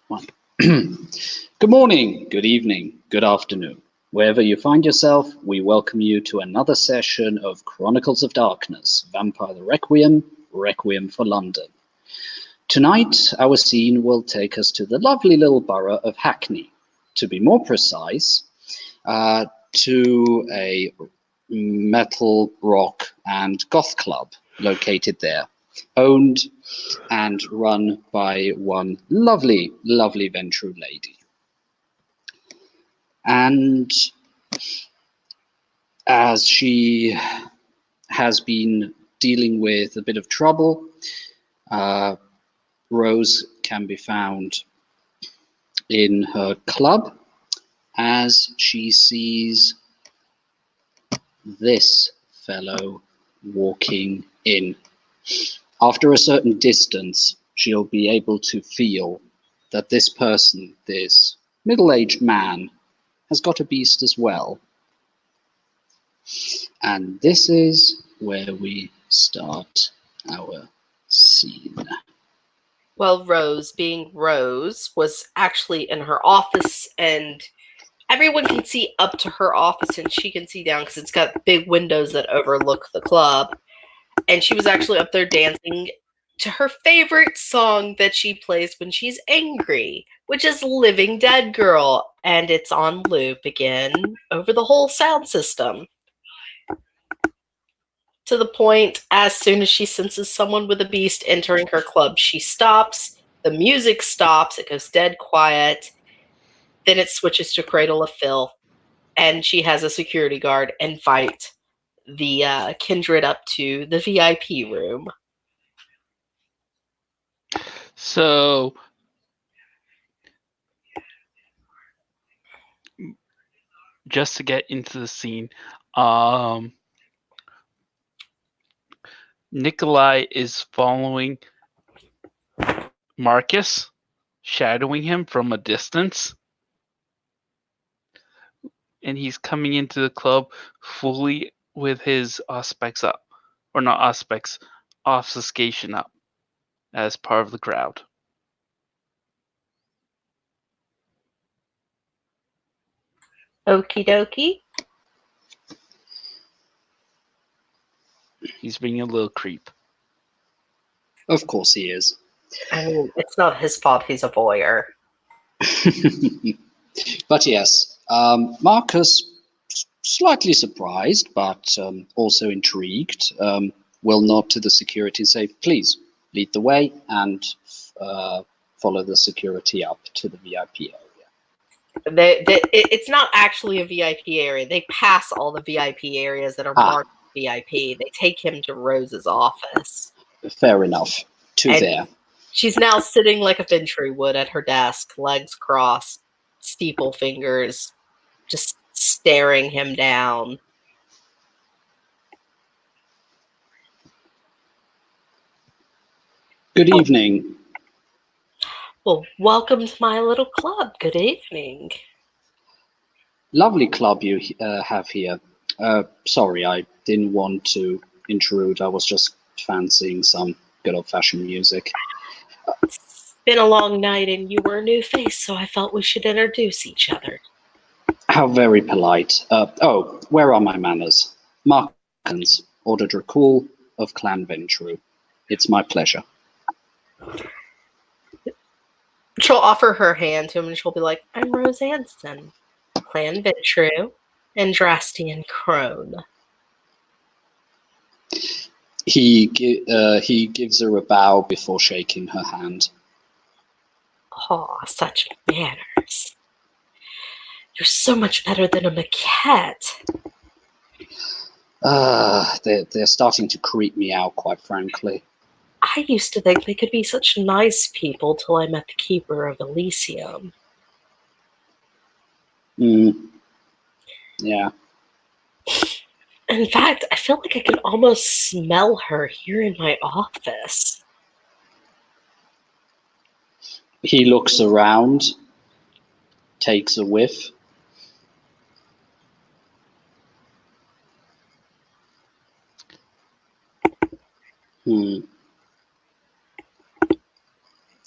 One. Good morning, good evening, good afternoon. Wherever you find yourself, we welcome you to another session of Chronicles of Darkness, Vampire the Requiem, Requiem for London. Tonight, our scene will take us to the lovely little borough of Hackney. To be more precise, to a metal, rock, and goth club located there, owned and run by one lovely, lovely Ventrue lady. And as she has been dealing with a bit of trouble, Rose can be found in her club as she sees this fellow walking in. After a certain distance, she'll be able to feel that this person, this middle-aged man, has got a beast as well. And this is where we start our scene. Well, Rose, being Rose, was actually in her office, and everyone can see up to her office, and she can see down because it's got big windows that overlook the club. And she was actually up there dancing to her favorite song that she plays when she's angry, which is Living Dead Girl. And it's on loop again over the whole sound system. To the point, as soon as she senses someone with a beast entering her club, she stops. The music stops. It goes dead quiet. Then it switches to Cradle of Filth. And she has a security guard invite the kindred up to the VIP room. So, just to get into the scene, Nikolai is following Marcus, shadowing him from a distance. And he's coming into the club fully with his auspex up. Or not auspex, obfuscation up as part of the crowd. Okie dokie. He's being a little creep. Of course he is. I mean, it's not his fault he's a voyeur. But yes, Marcus, slightly surprised, but also intrigued, will nod to the security and say, please, lead the way and follow the security up to the VIP area. It's not actually a VIP area. They pass all the VIP areas that are marked VIP. They take him to Rose's office. Fair enough. And there. She's now sitting like a Ventrue would at her desk, legs crossed, steeple fingers, just staring him down. Good evening. Well, welcome to my little club. Good evening. Lovely club you have here. Sorry, I didn't want to intrude. I was just fancying some good old-fashioned music. It's been a long night and you were a new face, so I felt we should introduce each other. How very polite. Where are my manners? Markins, Order Dracul of Clan Ventrue. It's my pleasure. She'll offer her hand to him and she'll be like, I'm Rose Anson, Clan Ventrue, and Drastian Crone. He gives her a bow before shaking her hand. Oh, such manners. You're so much better than a maquette. They're starting to creep me out, quite frankly. I used to think they could be such nice people till I met the Keeper of Elysium. Yeah. In fact, I feel like I can almost smell her here in my office. He looks around, takes a whiff.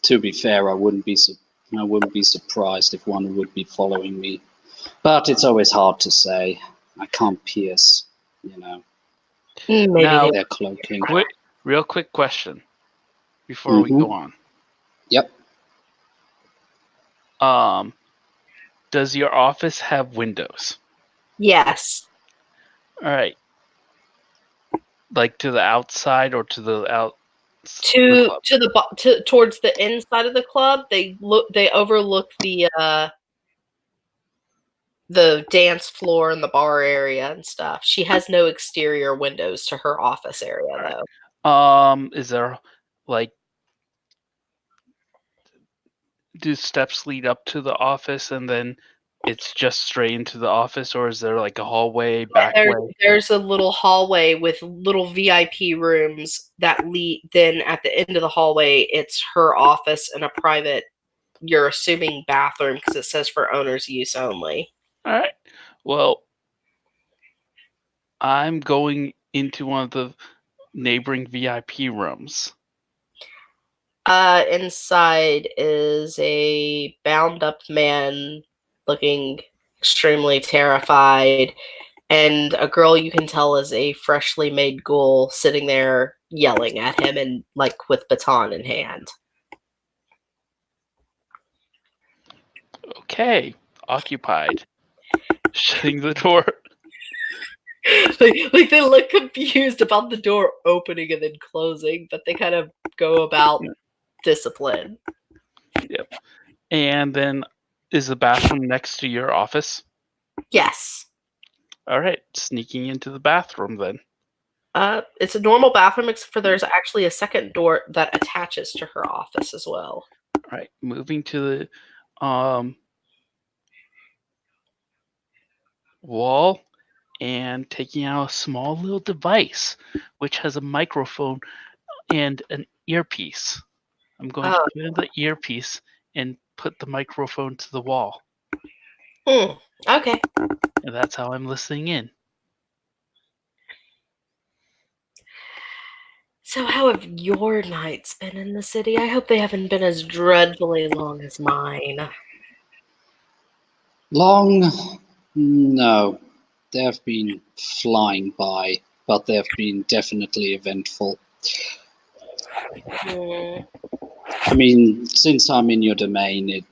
To be fair, I wouldn't be I wouldn't be surprised if one would be following me. But it's always hard to say. I can't pierce, Maybe Now, they their cloaking. real quick question before we go on. Yep. Does your office have windows? Yes. All right. Like to the outside or to the out? Towards the inside of the club, they overlook the dance floor and the bar area and stuff. She has no exterior windows to her office area though. Is there like, do steps lead up to the office and then it's just straight into the office, or is there like a hallway, back way? There's a little hallway with little VIP rooms that lead. Then at the end of the hallway, it's her office and a private, you're assuming, bathroom because it says for owner's use only. All right. Well, I'm going into one of the neighboring VIP rooms. Inside is a bound up man looking extremely terrified, and a girl you can tell is a freshly made ghoul sitting there yelling at him and like with baton in hand. Okay, occupied. Shutting the door. like they look confused about the door opening and then closing, but they kind of go about discipline. Yep. And then is the bathroom next to your office? Yes. All right, sneaking into the bathroom then. It's a normal bathroom, except for there's actually a second door that attaches to her office as well. All right, moving to the wall and taking out a small little device which has a microphone and an earpiece. I'm going to put in the earpiece and put the microphone to the wall. Okay. And that's how I'm listening in. So how have your nights been in the city? I hope they haven't been as dreadfully long as mine. Long? No. They have been flying by, but they have been definitely eventful. I mean, since I'm in your domain, it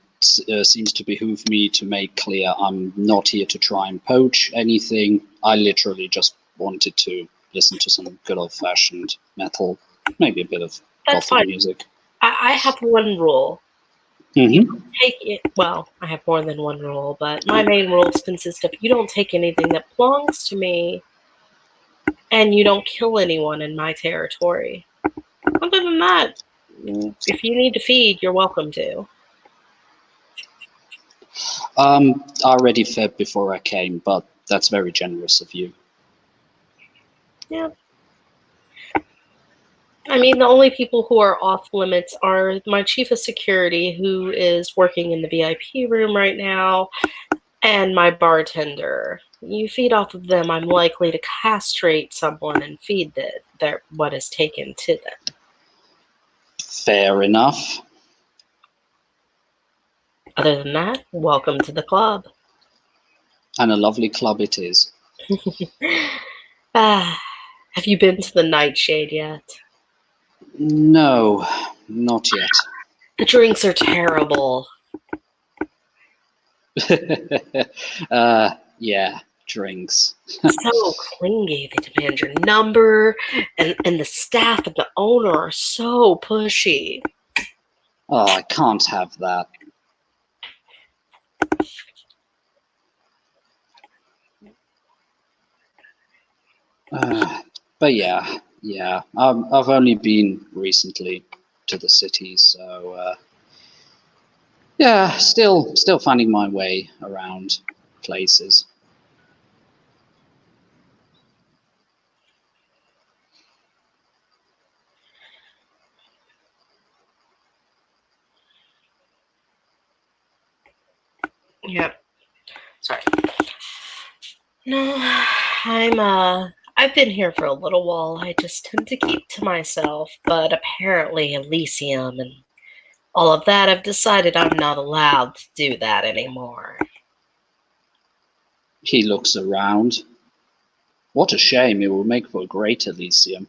seems to behoove me to make clear I'm not here to try and poach anything. I literally just wanted to listen to some good old-fashioned metal, maybe a bit of gothic music. I have one rule. Mm-hmm. Take it. Well, I have more than one rule, but my main rules consist of you don't take anything that belongs to me, and you don't kill anyone in my territory. Other than that, if you need to feed, you're welcome to. I already fed before I came, but that's very generous of you. Yeah. I mean, the only people who are off limits are my chief of security, who is working in the VIP room right now, and my bartender. You feed off of them, I'm likely to castrate someone and feed what is taken to them. Fair enough. Other than that, welcome to the club. And a lovely club it is. Have you been to the Nightshade yet? No, not yet. The drinks are terrible. Yeah, drinks. So clingy. They demand your number, and the staff and the owner are so pushy. Oh, I can't have that. But yeah. I've only been recently to the city, so yeah, still finding my way around places. Yeah. Sorry. No, I've been here for a little while. I just tend to keep to myself, but apparently Elysium and All of that, I've decided I'm not allowed to do that anymore. He looks around. What a shame, it will make for a great Elysium.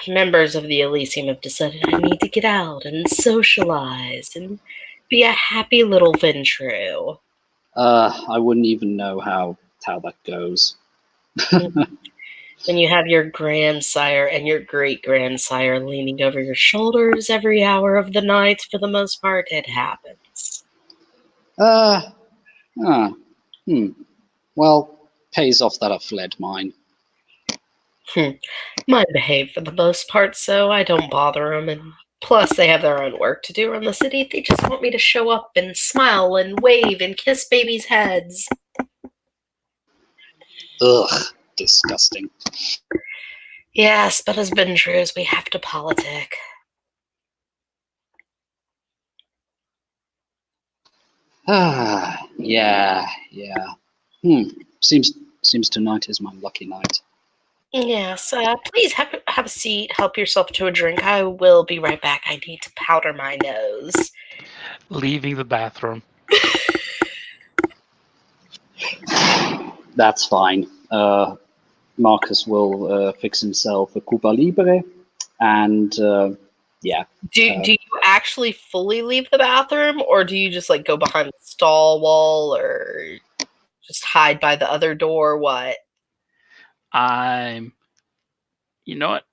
Members of the Elysium have decided I need to get out and socialize and be a happy little Ventru. I wouldn't even know how that goes. When you have your grandsire and your great-grandsire leaning over your shoulders every hour of the night, for the most part, it happens. Well, pays off that I fled mine. Mine behave for the most part, so I don't bother them, and plus they have their own work to do around the city. They just want me to show up and smile and wave and kiss babies' heads. Ugh, disgusting. Yes, but as Ventures, we have to politic. Yeah. Seems tonight is my lucky night. Yes, please have a seat. Help yourself to a drink. I will be right back. I need to powder my nose. Leaving the bathroom. That's fine. Marcus will fix himself a Cuba Libre, and yeah. Do you actually fully leave the bathroom, or do you just like go behind the stall wall, or just hide by the other door? What? You know what?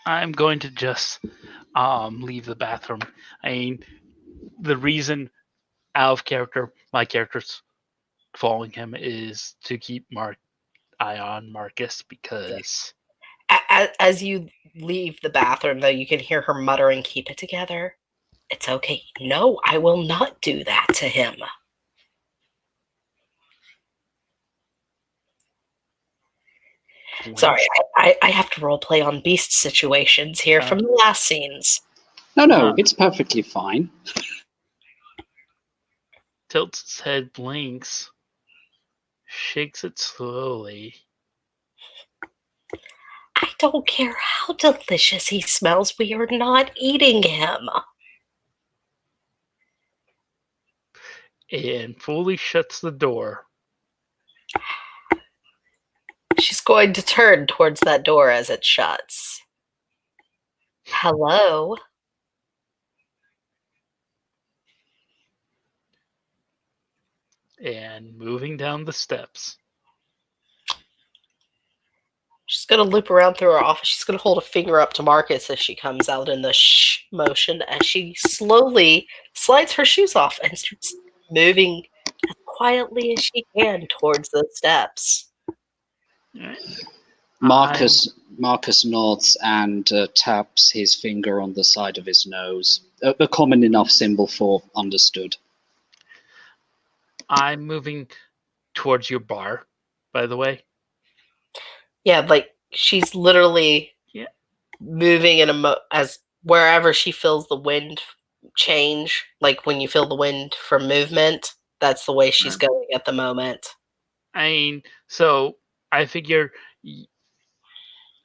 I'm going to just leave the bathroom. I mean, the reason out of character, my character's following him is to keep eye on Marcus because As you leave the bathroom, though, you can hear her muttering, "Keep it together. It's okay. No, I will not do that to him." Sorry, I have to roleplay on beast situations here from the last scenes. No, it's perfectly fine. Tilts its head, blinks, shakes it slowly. I don't care how delicious he smells. We are not eating him. And fully shuts the door. She's going to turn towards that door as it shuts. Hello? And moving down the steps. She's going to loop around through her office. She's going to hold a finger up to Marcus as she comes out in the shh motion as she slowly slides her shoes off and starts moving as quietly as she can towards the steps. Marcus nods and taps his finger on the side of his nose. A common enough symbol for understood. I'm moving towards your bar, by the way. Yeah, like she's literally moving in as wherever she feels the wind change. Like when you feel the wind from movement, that's the way she's going at the moment. I mean, so I figure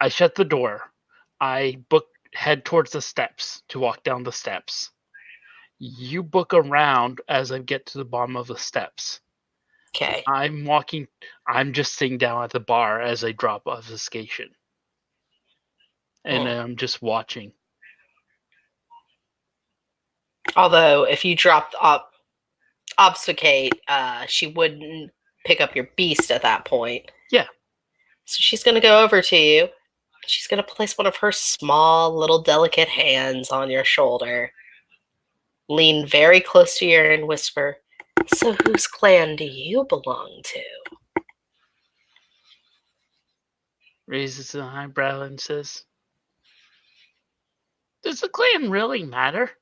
I shut the door. I head towards the steps to walk down the steps. You book around as I get to the bottom of the steps. Okay. I'm just sitting down at the bar as I drop off the station. And I'm just watching. Although, if you dropped obfuscate, she wouldn't pick up your beast at that point. Yeah. So she's going to go over to you. She's going to place one of her small, little, delicate hands on your shoulder. Lean very close to you and whisper, "So whose clan do you belong to?" Raises an eyebrow and says, "Does the clan really matter?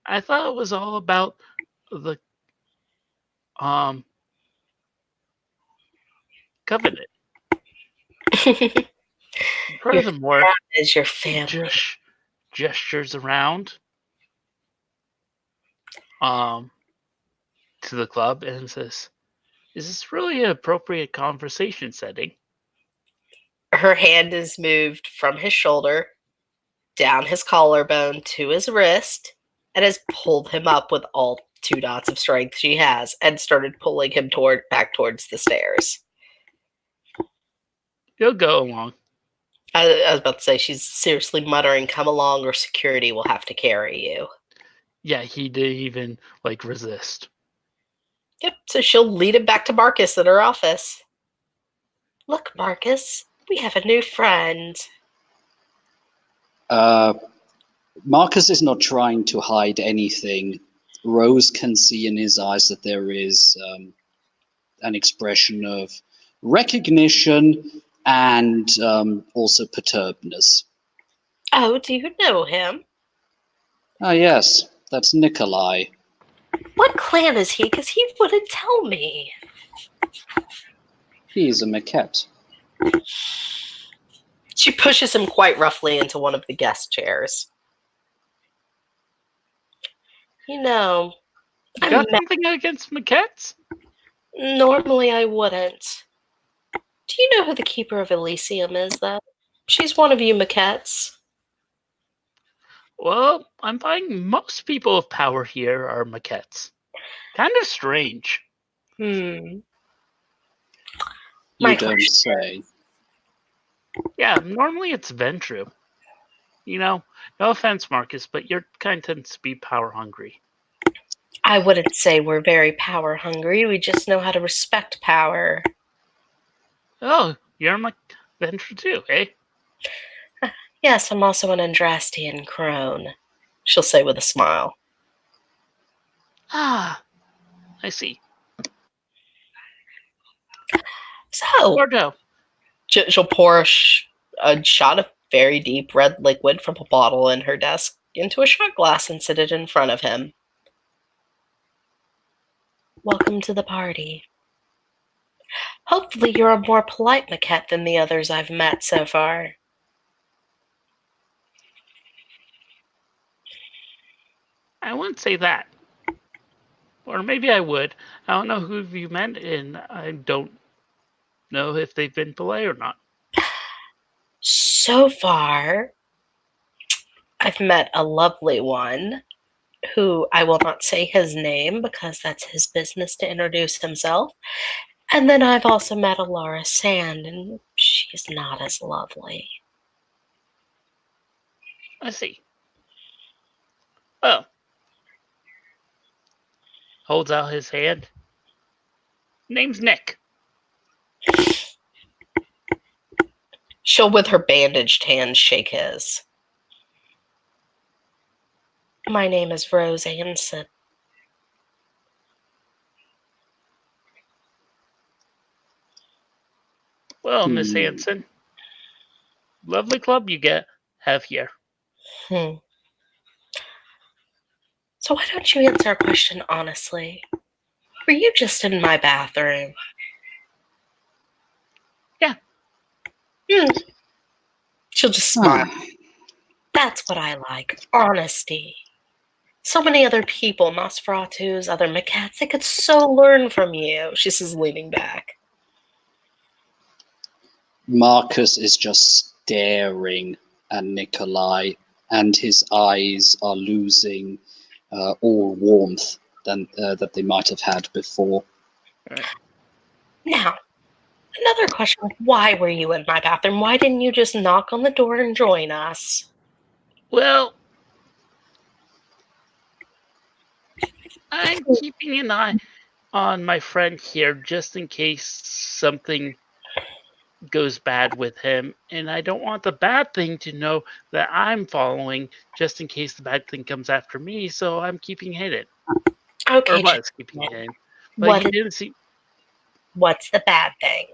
I thought it was all about the covenant." Furthermore, is your family. Gestures around to the club and says, "Is this really an appropriate conversation setting?" Her hand is moved from his shoulder down his collarbone to his wrist and has pulled him up with all 2 dots of strength she has and started pulling him back towards the stairs. You'll go along. I was about to say, she's seriously muttering, "Come along or security will have to carry you." Yeah, he didn't even resist. Yep, so she'll lead him back to Marcus at her office. "Look, Marcus, we have a new friend." Marcus is not trying to hide anything. Rose can see in his eyes that there is an expression of recognition and also perturbedness. "Oh, do you know him?" Ah, yes, that's Nikolai. "What clan is he? Because he wouldn't tell me." He's a maquette. She pushes him quite roughly into one of the guest chairs. "You know, You got something against maquettes? normally I wouldn't. Do you know who the Keeper of Elysium is, though? She's one of you maquettes." Well, I'm finding most people of power here are maquettes. Kind of strange. Hmm. You My don't say. Yeah, normally it's Ventru. No offense, Marcus, but your kind tends to be power hungry. I wouldn't say we're very power hungry. We just know how to respect power. Oh, you're my Ventru too, eh? Yes, I'm also an Andrastian crone, she'll say with a smile. Ah, I see. So, Bordeaux. she'll pour a shot of very deep red liquid from a bottle in her desk into a shot glass and sit it in front of him. "Welcome to the party. Hopefully you're a more polite maquette than the others I've met so far." I wouldn't say that. Or maybe I would. I don't know who you met, and I don't know if they've been polite or not. So far, I've met a lovely one who I will not say his name because that's his business to introduce himself. And then I've also met Alara Sand, and she's not as lovely. I see. Oh. Holds out his hand. Name's Nick. She'll, with her bandaged hand, shake his. "My name is Rose Anson." Well, Miss Hanson, lovely club you have here. So why don't you answer a question honestly? Were you just in my bathroom? Yeah. She'll just smile. That's what I like. Honesty. So many other people, Nosferatus, other maquettes, they could so learn from you. She says, leaning back. Marcus is just staring at Nikolai, and his eyes are losing all warmth that they might have had before. Right. Now, another question. Why were you in my bathroom? Why didn't you just knock on the door and join us? Well, I'm keeping an eye on my friend here just in case something goes bad with him, and I don't want the bad thing to know that I'm following just in case the bad thing comes after me, so I'm keeping hidden. Okay. Or was keeping it hidden. But What he didn't see. What's the bad thing?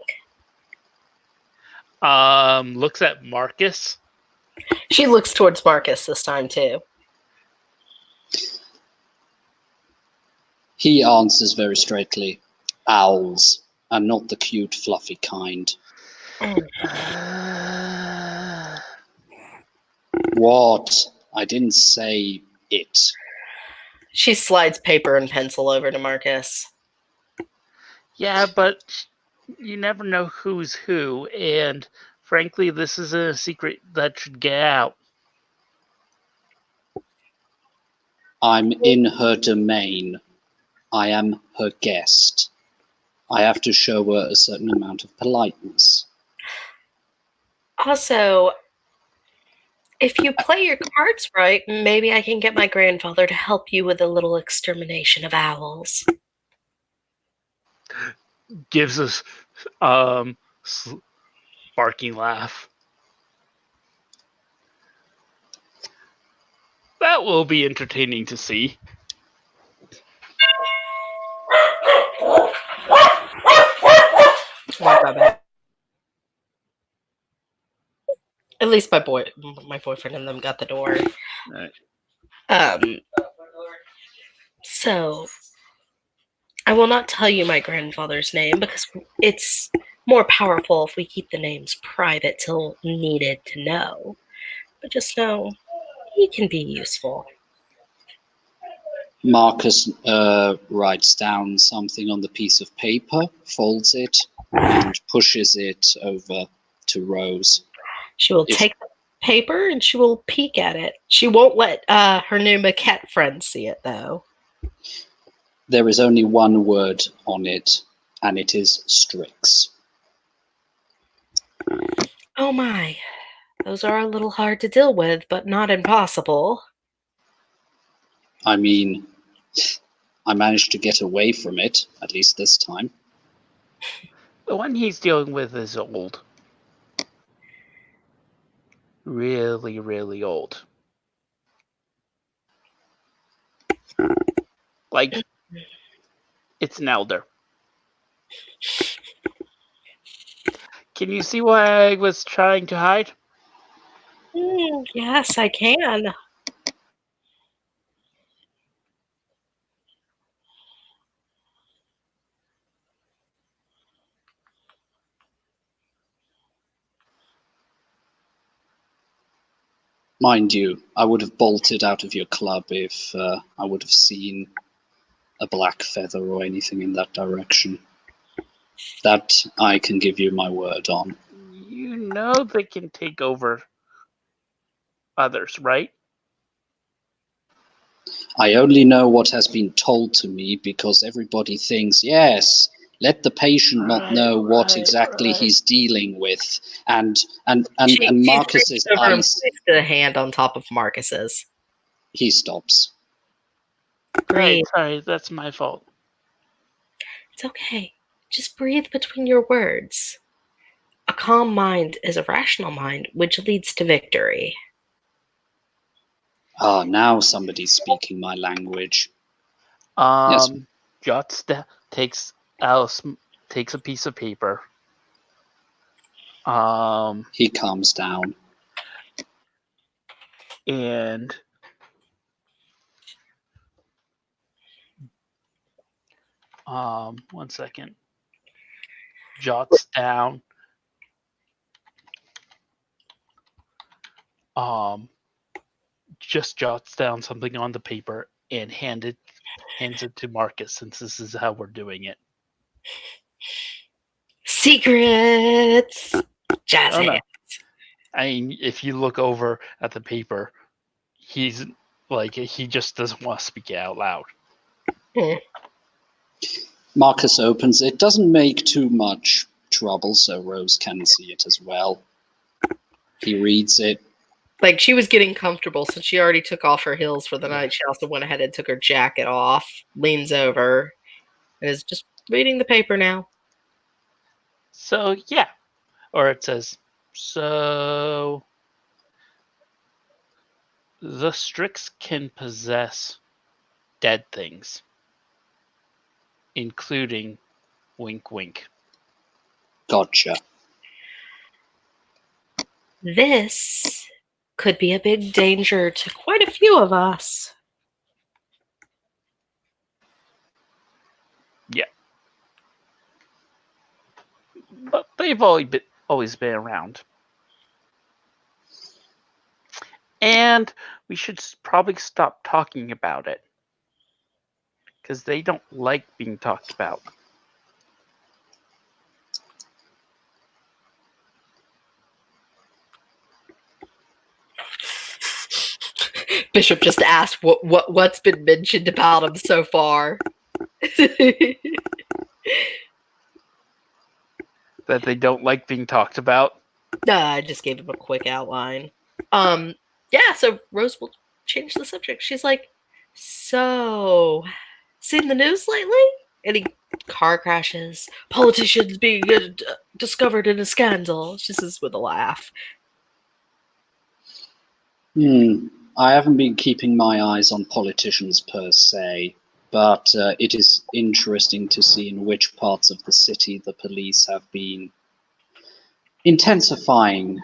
Looks at Marcus. She looks towards Marcus this time too. He answers very straightly, "Owls, and not the cute, fluffy kind." What? I didn't say it. She slides paper and pencil over to Marcus. Yeah, but you never know who's who, and frankly, this isn't a secret that should get out. I'm in her domain. I am her guest. I have to show her a certain amount of politeness. Also, if you play your cards right, maybe I can get my grandfather to help you with a little extermination of owls. Gives us barking laugh. That will be entertaining to see. At least my boyfriend and them got the door. Right. So I will not tell you my grandfather's name because it's more powerful if we keep the names private till needed to know. But just know he can be useful. Marcus writes down something on the piece of paper, folds it, and pushes it over to Rose. She will take the paper and she will peek at it. She won't let her new maquette friend see it, though. There is only one word on it, and it is Strix. Oh my. Those are a little hard to deal with, but not impossible. I mean, I managed to get away from it, at least this time. The one he's dealing with is old. Really, really old. Like, it's an elder. Can you see what I was trying to hide? Yes, I can. Mind you, I would have bolted out of your club if I would have seen a black feather or anything in that direction. That I can give you my word on. You know they can take over others, right? I only know what has been told to me because everybody thinks, yes, let the patient not know what exactly he's dealing with. And Marcus's eyes... Placed a hand on top of Marcus's. He stops. Breathe. Sorry, that's my fault. It's okay. Just breathe between your words. A calm mind is a rational mind, which leads to victory. Ah, now somebody's speaking my language. Yes. takes a piece of paper. He calms down. And one second. Jots down just jots down something on the paper and hands it to Marcus, since this is how we're doing it. Secrets! Jazz hands. No. I mean, if you look over at the paper, he's like, he just doesn't want to speak it out loud. Marcus opens it. Doesn't make too much trouble, so Rose can see it as well. He reads it. Like, she was getting comfortable since she already took off her heels for the night. She also went ahead and took her jacket off, leans over, and is just reading the paper now. So, yeah. Or it says, so the Strix can possess dead things, including wink wink. Gotcha. This could be a big danger to quite a few of us. Yeah. But they've always been around. And we should probably stop talking about it, because they don't like being talked about. Bishop just asked what's been mentioned about him so far. That they don't like being talked about. No, I just gave him a quick outline. Yeah, so Rose will change the subject. She's like, so, seen the news lately? Any car crashes, politicians being discovered in a scandal? She says with a laugh. I haven't been keeping my eyes on politicians per se, but it is interesting to see in which parts of the city the police have been intensifying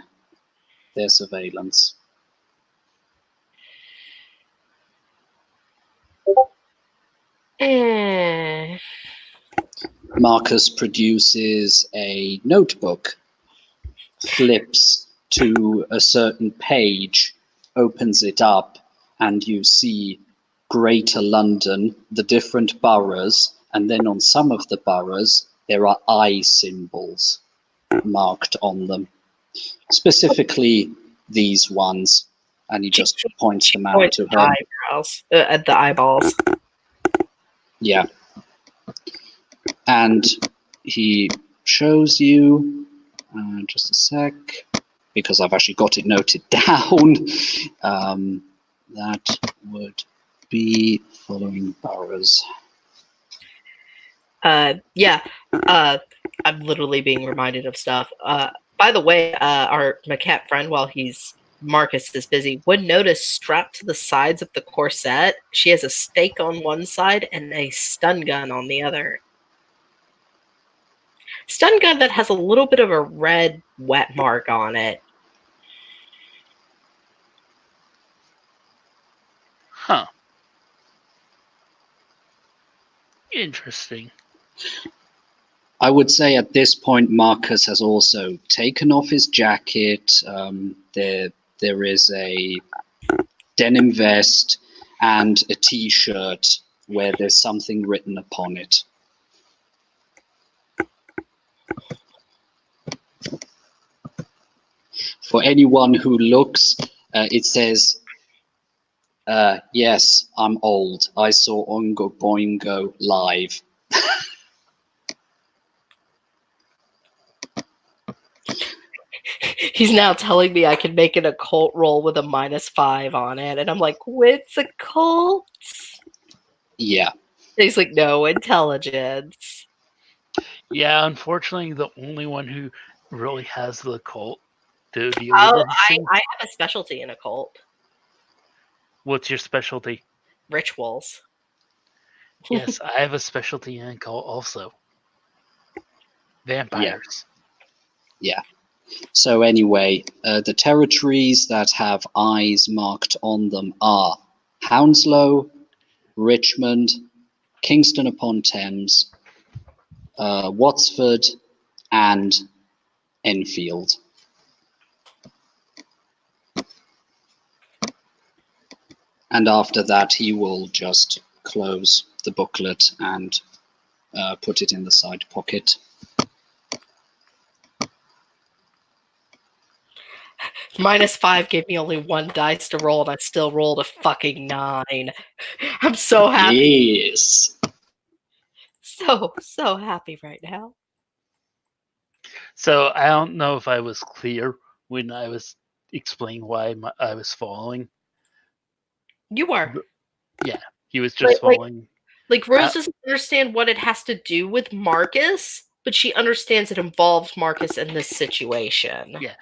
their surveillance. Marcus produces a notebook, flips to a certain page, opens it up, and you see Greater London, the different boroughs, and then on some of the boroughs there are eye symbols marked on them. Specifically these ones, and he just points them out to her. Eyebrows, at the eyeballs. Yeah. And he shows you, just a sec, because I've actually got it noted down. That would be following boroughs. Yeah. I'm literally being reminded of stuff. By the way, our Maquette friend, while Marcus is busy, would notice strapped to the sides of the corset, she has a stake on one side and a stun gun on the other. Stun gun that has a little bit of a red wet mark on it. Huh. Interesting. I would say at this point Marcus has also taken off his jacket. There is a denim vest and a t-shirt where there's something written upon it. For anyone who looks, it says, yes, I'm old. I saw Oingo Boingo live. He's now telling me I can make an occult roll with a -5 on it. And I'm like, what's occult? Yeah. And he's like, no, intelligence. Yeah, unfortunately, the only one who really has the occult to be I I have a specialty in occult. What's your specialty? Rituals. Yes, I have a specialty in occult also. Vampires. Yeah. So anyway, the territories that have eyes marked on them are Hounslow, Richmond, Kingston upon Thames, Watford, and Enfield. And after that, he will just close the booklet and put it in the side pocket. -5 gave me only 1 dice to roll, and I still rolled a fucking 9. I'm so happy. Yes. So happy right now. So I don't know if I was clear when I was explaining why I was falling. You are. Yeah, he was just falling. Like Rose doesn't understand what it has to do with Marcus, but she understands it involves Marcus in this situation. Yeah.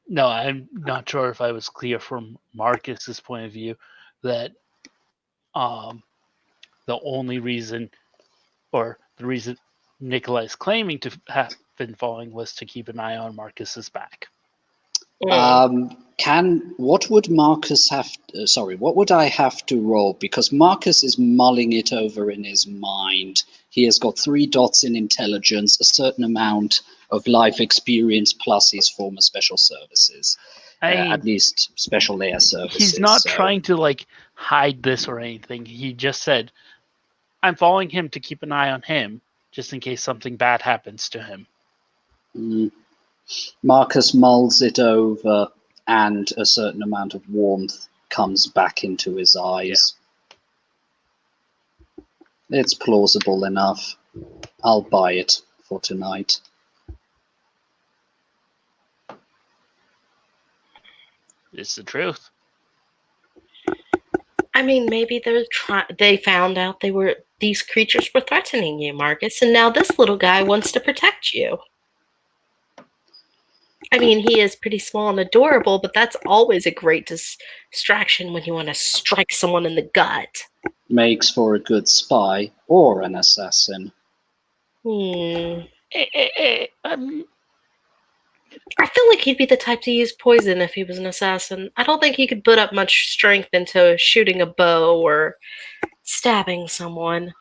No, I'm not sure if I was clear from Marcus's point of view that the only reason, or the reason Nikolai's claiming to have been falling was to keep an eye on Marcus's back. What would Marcus have? What would I have to roll? Because Marcus is mulling it over in his mind. He has got 3 dots in intelligence, a certain amount of life experience, plus his former special services, at least special air services. He's not trying to hide this or anything. He just said, "I'm following him to keep an eye on him, just in case something bad happens to him." Marcus mulls it over, and a certain amount of warmth comes back into his eyes. It's plausible enough. I'll buy it for tonight. It's the truth. I mean, maybe they found out these creatures were threatening you, Marcus, and now this little guy wants to protect you. I mean, he is pretty small and adorable, but that's always a great distraction when you want to strike someone in the gut. Makes for a good spy or an assassin. I feel like he'd be the type to use poison if he was an assassin. I don't think he could put up much strength into shooting a bow or stabbing someone.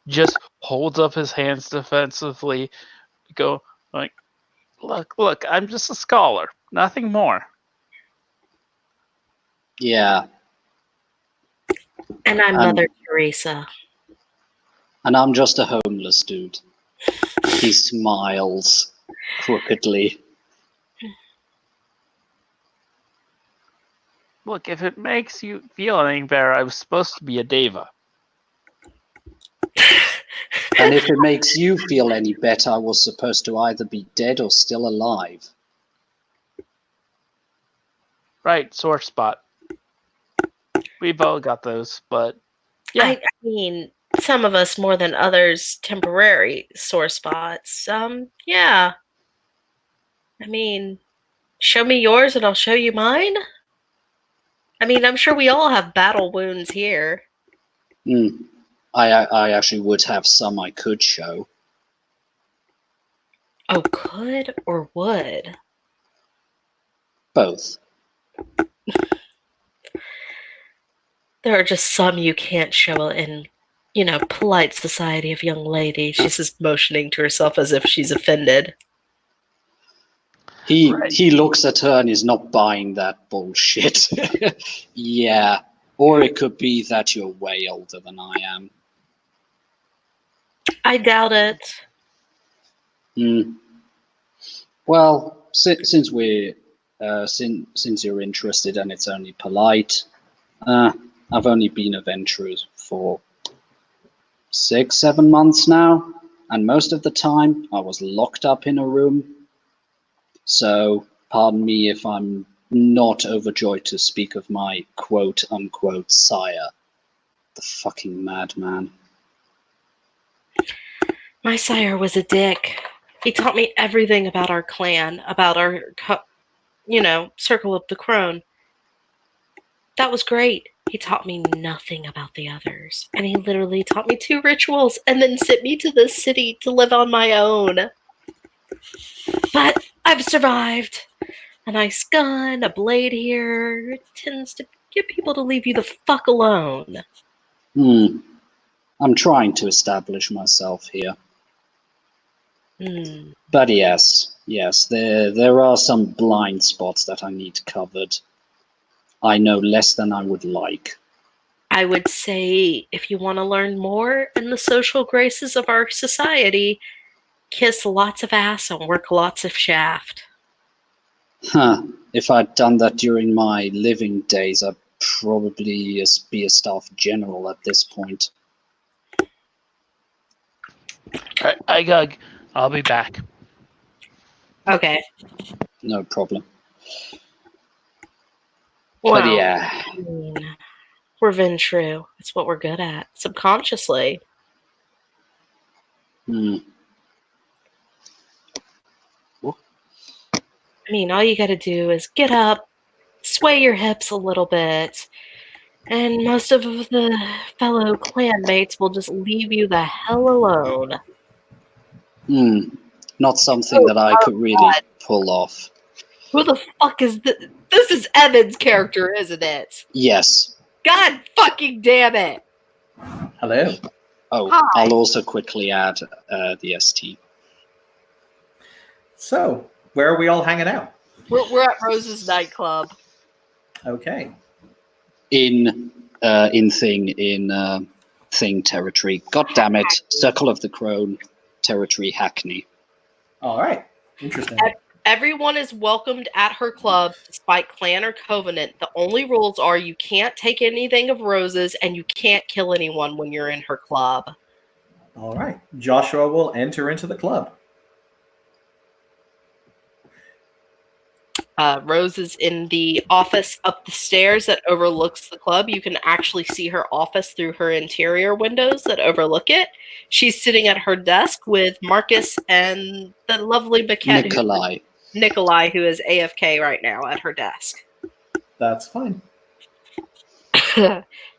Just holds up his hands defensively. Go like, look, I'm just a scholar, nothing more. Yeah. And I'm Mother Teresa. And I'm just a homeless dude. He smiles crookedly. Look, if it makes you feel any better, I was supposed to be a deva. And if it makes you feel any better, I was supposed to either be dead or still alive. Right, sore spot. We've all got those, but yeah. I mean, some of us more than others, temporary sore spots. Yeah. I mean, show me yours and I'll show you mine. I mean, I'm sure we all have battle wounds here. I actually would have some I could show. Oh, could or would? Both. There are just some you can't show in, polite society of young ladies. She's just motioning to herself as if she's offended. He looks at her and is not buying that bullshit. Yeah. Or it could be that you're way older than I am. I doubt it. Well, since we're since you're interested and it's only polite, I've only been a venturer for 6-7 months now, and most of the time I was locked up in a room. So pardon me if I'm not overjoyed to speak of my quote-unquote sire, the fucking madman. My sire was a dick. He taught me everything about our clan, about our, Circle of the Crone. That was great. He taught me nothing about the others. And he literally taught me 2 rituals and then sent me to the city to live on my own. But I've survived. A nice gun, a blade here. It tends to get people to leave you the fuck alone. I'm trying to establish myself here. But yes, there are some blind spots that I need covered. I know less than I would like. I would say if you want to learn more in the social graces of our society, kiss lots of ass and work lots of shaft. If I'd done that during my living days, I'd probably be a staff general at this point. I'll be back. Okay. No problem. Well, but yeah. We're Ventrue. It's what we're good at, subconsciously. I mean, all you got to do is get up, sway your hips a little bit, and most of the fellow clanmates will just leave you the hell alone. Not something that I could really pull off. Who the fuck is this? This is Evan's character, isn't it? Yes. God fucking damn it. Hello. Oh, Hi. I'll also quickly add the ST. So, where are we all hanging out? We're at Rose's nightclub. Okay. In Thing territory. God damn it. Circle of the Crone territory, Hackney. All right. Interesting. Everyone is welcomed at her club, despite clan or covenant. The only rules are you can't take anything of Rose's, and you can't kill anyone when you're in her club. All right. Joshua will enter into the club. Rose is in the office up the stairs that overlooks the club. You can actually see her office through her interior windows that overlook it. She's sitting at her desk with Marcus and the lovely Baquette, Nikolai, who is AFK right now at her desk. That's fine.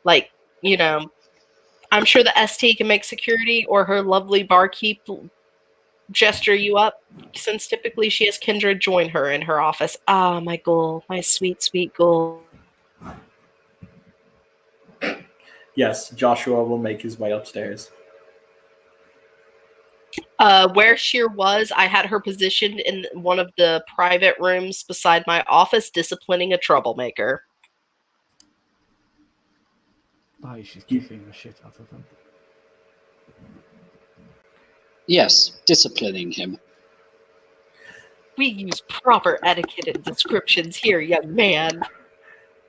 Like, you know, I'm sure the ST can make security, or her lovely barkeep gesture you up, since typically she has Kindred join her in her office. Ah, my goal, my sweet, sweet goal. Yes, Joshua will make his way upstairs. Where Sheer was, I had her positioned in one of the private rooms beside my office, disciplining a troublemaker. Oh, she's kicking the shit out of him. Yes, disciplining him. We use proper etiquette and descriptions here, young man.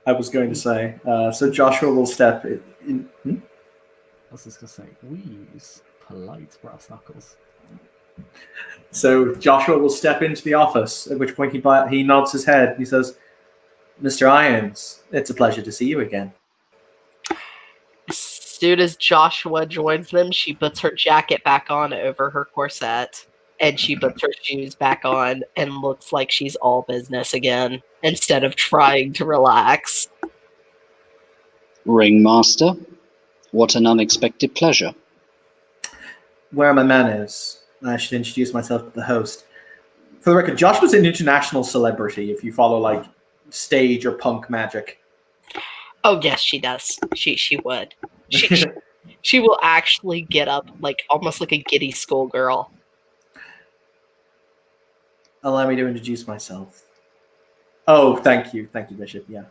I was going to say. So Joshua will step in. I was just going to say, we use polite brass knuckles. So Joshua will step into the office, at which point he nods his head. He says, "Mr. Irons, it's a pleasure to see you again." As soon as Joshua joins them, she puts her jacket back on over her corset, and she puts her shoes back on and looks like she's all business again, instead of trying to relax. Ringmaster, what an unexpected pleasure. Where are my manners? I should introduce myself to the host. For the record, Joshua's an international celebrity if you follow, like, stage or punk magic. Oh yes, she does. She would. She will actually get up like almost like a giddy schoolgirl. Allow me to introduce myself. Oh, thank you, Bishop. Yeah.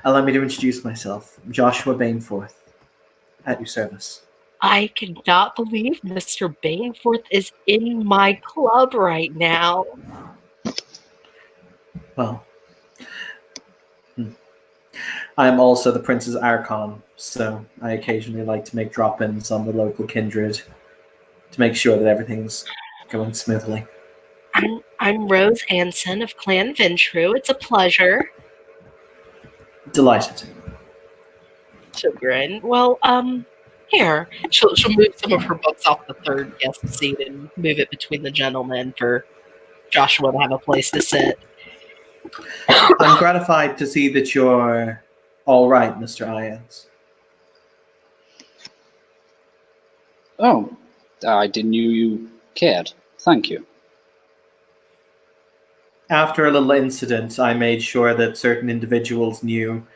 Allow me to introduce myself, Joshua Baneforth, at your service. I cannot believe Mr. Baneforth is in my club right now. Well, I'm also the Prince's Archon, so I occasionally like to make drop-ins on the local kindred to make sure that everything's going smoothly. I'm Rose Hansen of Clan Ventru. It's a pleasure. Delighted. She'll grin. Well, here. She'll move some of her books off the third guest seat and move it between the gentlemen for Joshua to have a place to sit. I'm gratified to see that you're all right, Mr. Irons. Oh, I didn't know you cared. Thank you. After a little incident, I made sure that certain individuals knew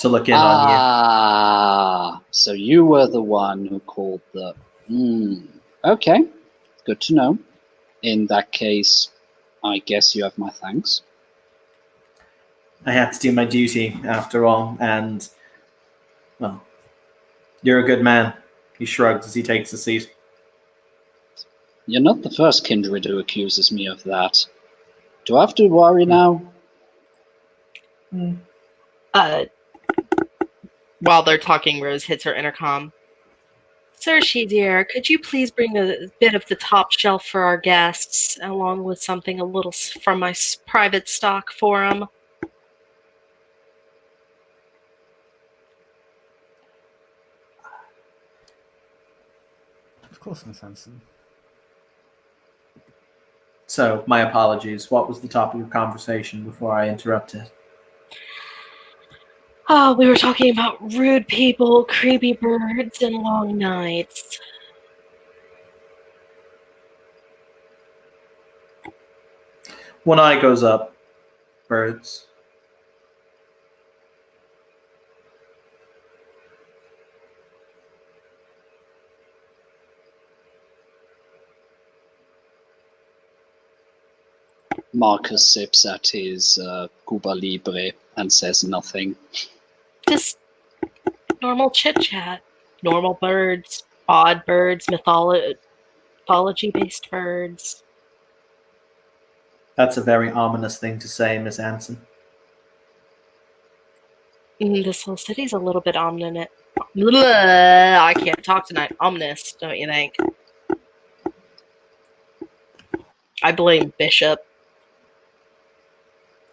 to look in on Ah, so you were the one who called the... Okay, good to know. In that case, I guess you have my thanks. you. I had to do my duty, after all, and, well, you're a good man. He shrugs as he takes a seat. You're not the first kindred who accuses me of that. Do I have to worry now? While they're talking, Rose hits her intercom. Cersei, dear, could you please bring a bit of the top shelf for our guests, along with something a little from my private stock for them? Of course, Miss Hansen. So, my apologies. What was the topic of conversation before I interrupted? Oh, we were talking about rude people, creepy birds, and long nights. One eye goes up. Birds. Marcus sips at his Cuba Libre and says nothing. Just normal chit-chat. Normal birds, odd birds, mythology-based birds. That's a very ominous thing to say, Miss Anson. This whole city's a little bit ominous. I can't talk tonight. Ominous, don't you think? I blame Bishop.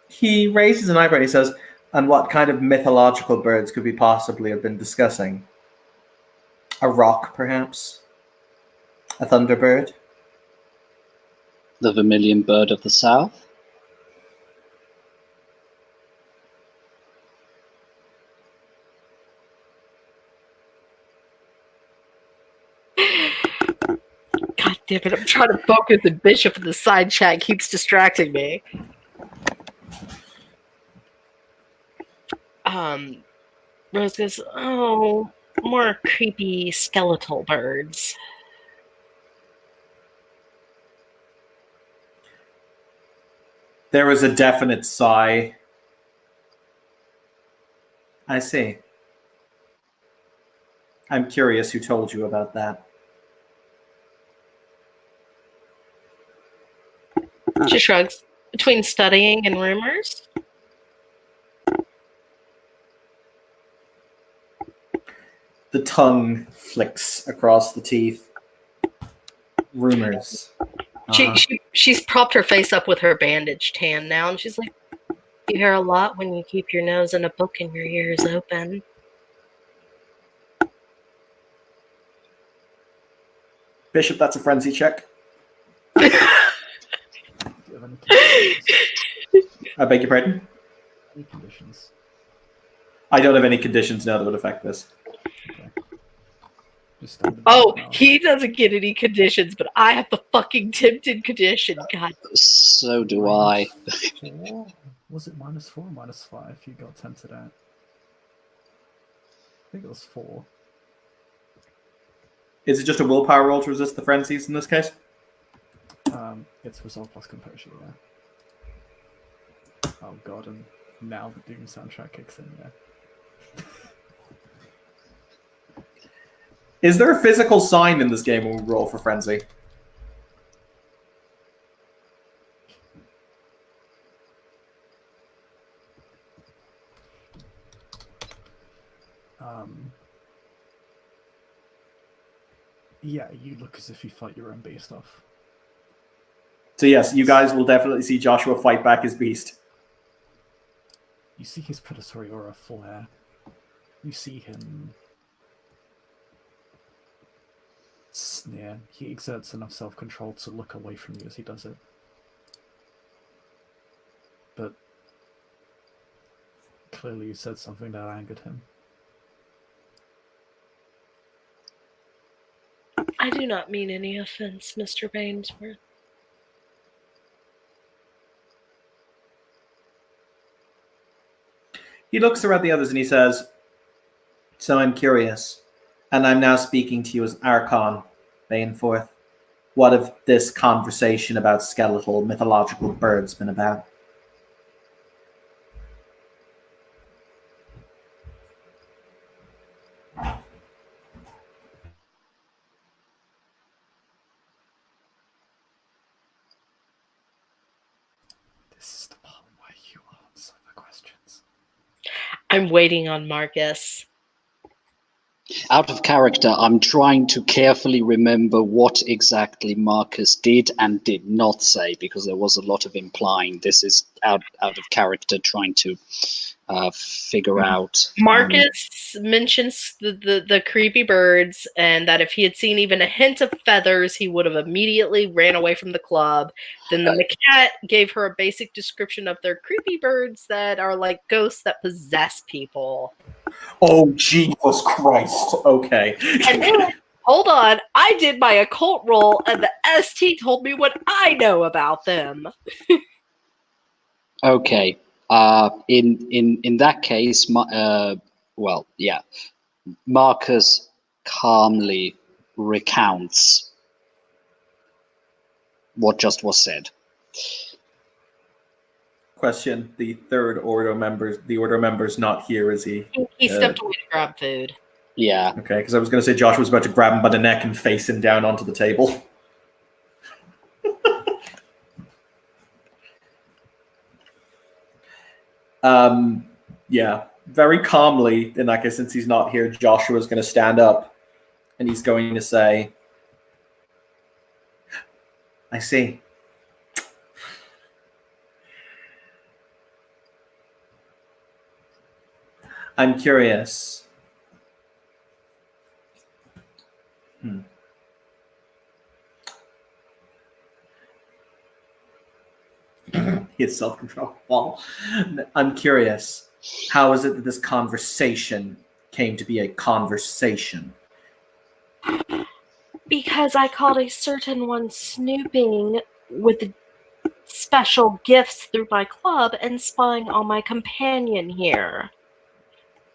He raises an eyebrow and he says, and what kind of mythological birds could we possibly have been discussing? A rock, perhaps? A thunderbird? The vermilion bird of the south? God damn it, I'm trying to focus and Bishop in the side chat keeps distracting me. Rose goes, oh, more creepy skeletal birds. There was a definite sigh. I see. I'm curious who told you about that. She shrugs. Between studying and rumors? The tongue flicks across the teeth. Rumors. She's propped her face up with her bandaged hand now, and she's like, you hear a lot when you keep your nose in a book and your ears open. Bishop, that's a frenzy check. Do you have any conditions? I beg your pardon? Any conditions? I don't have any conditions now that would affect this. Okay. Just standard Oh, now. he doesn't get any conditions, but I have the fucking tempted condition. God. So do I. -4? Was it -4 or -5 you got tempted at? I think it was 4. Is it just a willpower roll to resist the frenzies in this case? It's resolve plus composure, yeah. Oh god, and now the Doom soundtrack kicks in, yeah. Is there a physical sign in this game when we roll for frenzy? Yeah, you look as if you fight your own beast off. So yes, you guys will definitely see Joshua fight back his beast. You see his predatory aura flare. You see him sneer. He exerts enough self-control to look away from you as he does it. But clearly you said something that angered him. I do not mean any offense, Mr. Bainsworth. He looks around the others and he says, so I'm curious, and I'm now speaking to you as Archon Baneforth. What have this conversation about skeletal mythological birds been about? This is the part where you answer the questions. I'm waiting on Marcus. Out of character, I'm trying to carefully remember what exactly Marcus did and did not say, because there was a lot of implying. This is out of character, trying to figure out. Marcus mentions the creepy birds, and that if he had seen even a hint of feathers, he would have immediately ran away from the club. Then the Maquette gave her a basic description of their creepy birds that are like ghosts that possess people. Oh, Jesus Christ. Okay. And then, hold on, I did my occult roll, and the ST told me what I know about them. Okay. In that case, well, yeah, Marcus calmly recounts what just was said. Question: the third order member's not here, is he? He stepped away to grab food. Yeah. Okay, because I was going to say Josh was about to grab him by the neck and face him down onto the table. Yeah, very calmly, in that case, since he's not here, Joshua's going to stand up and he's going to say, I see. I'm curious. He has self-control. Well, I'm curious. How is it that this conversation came to be a conversation? Because I caught a certain one snooping with special gifts through my club and spying on my companion here.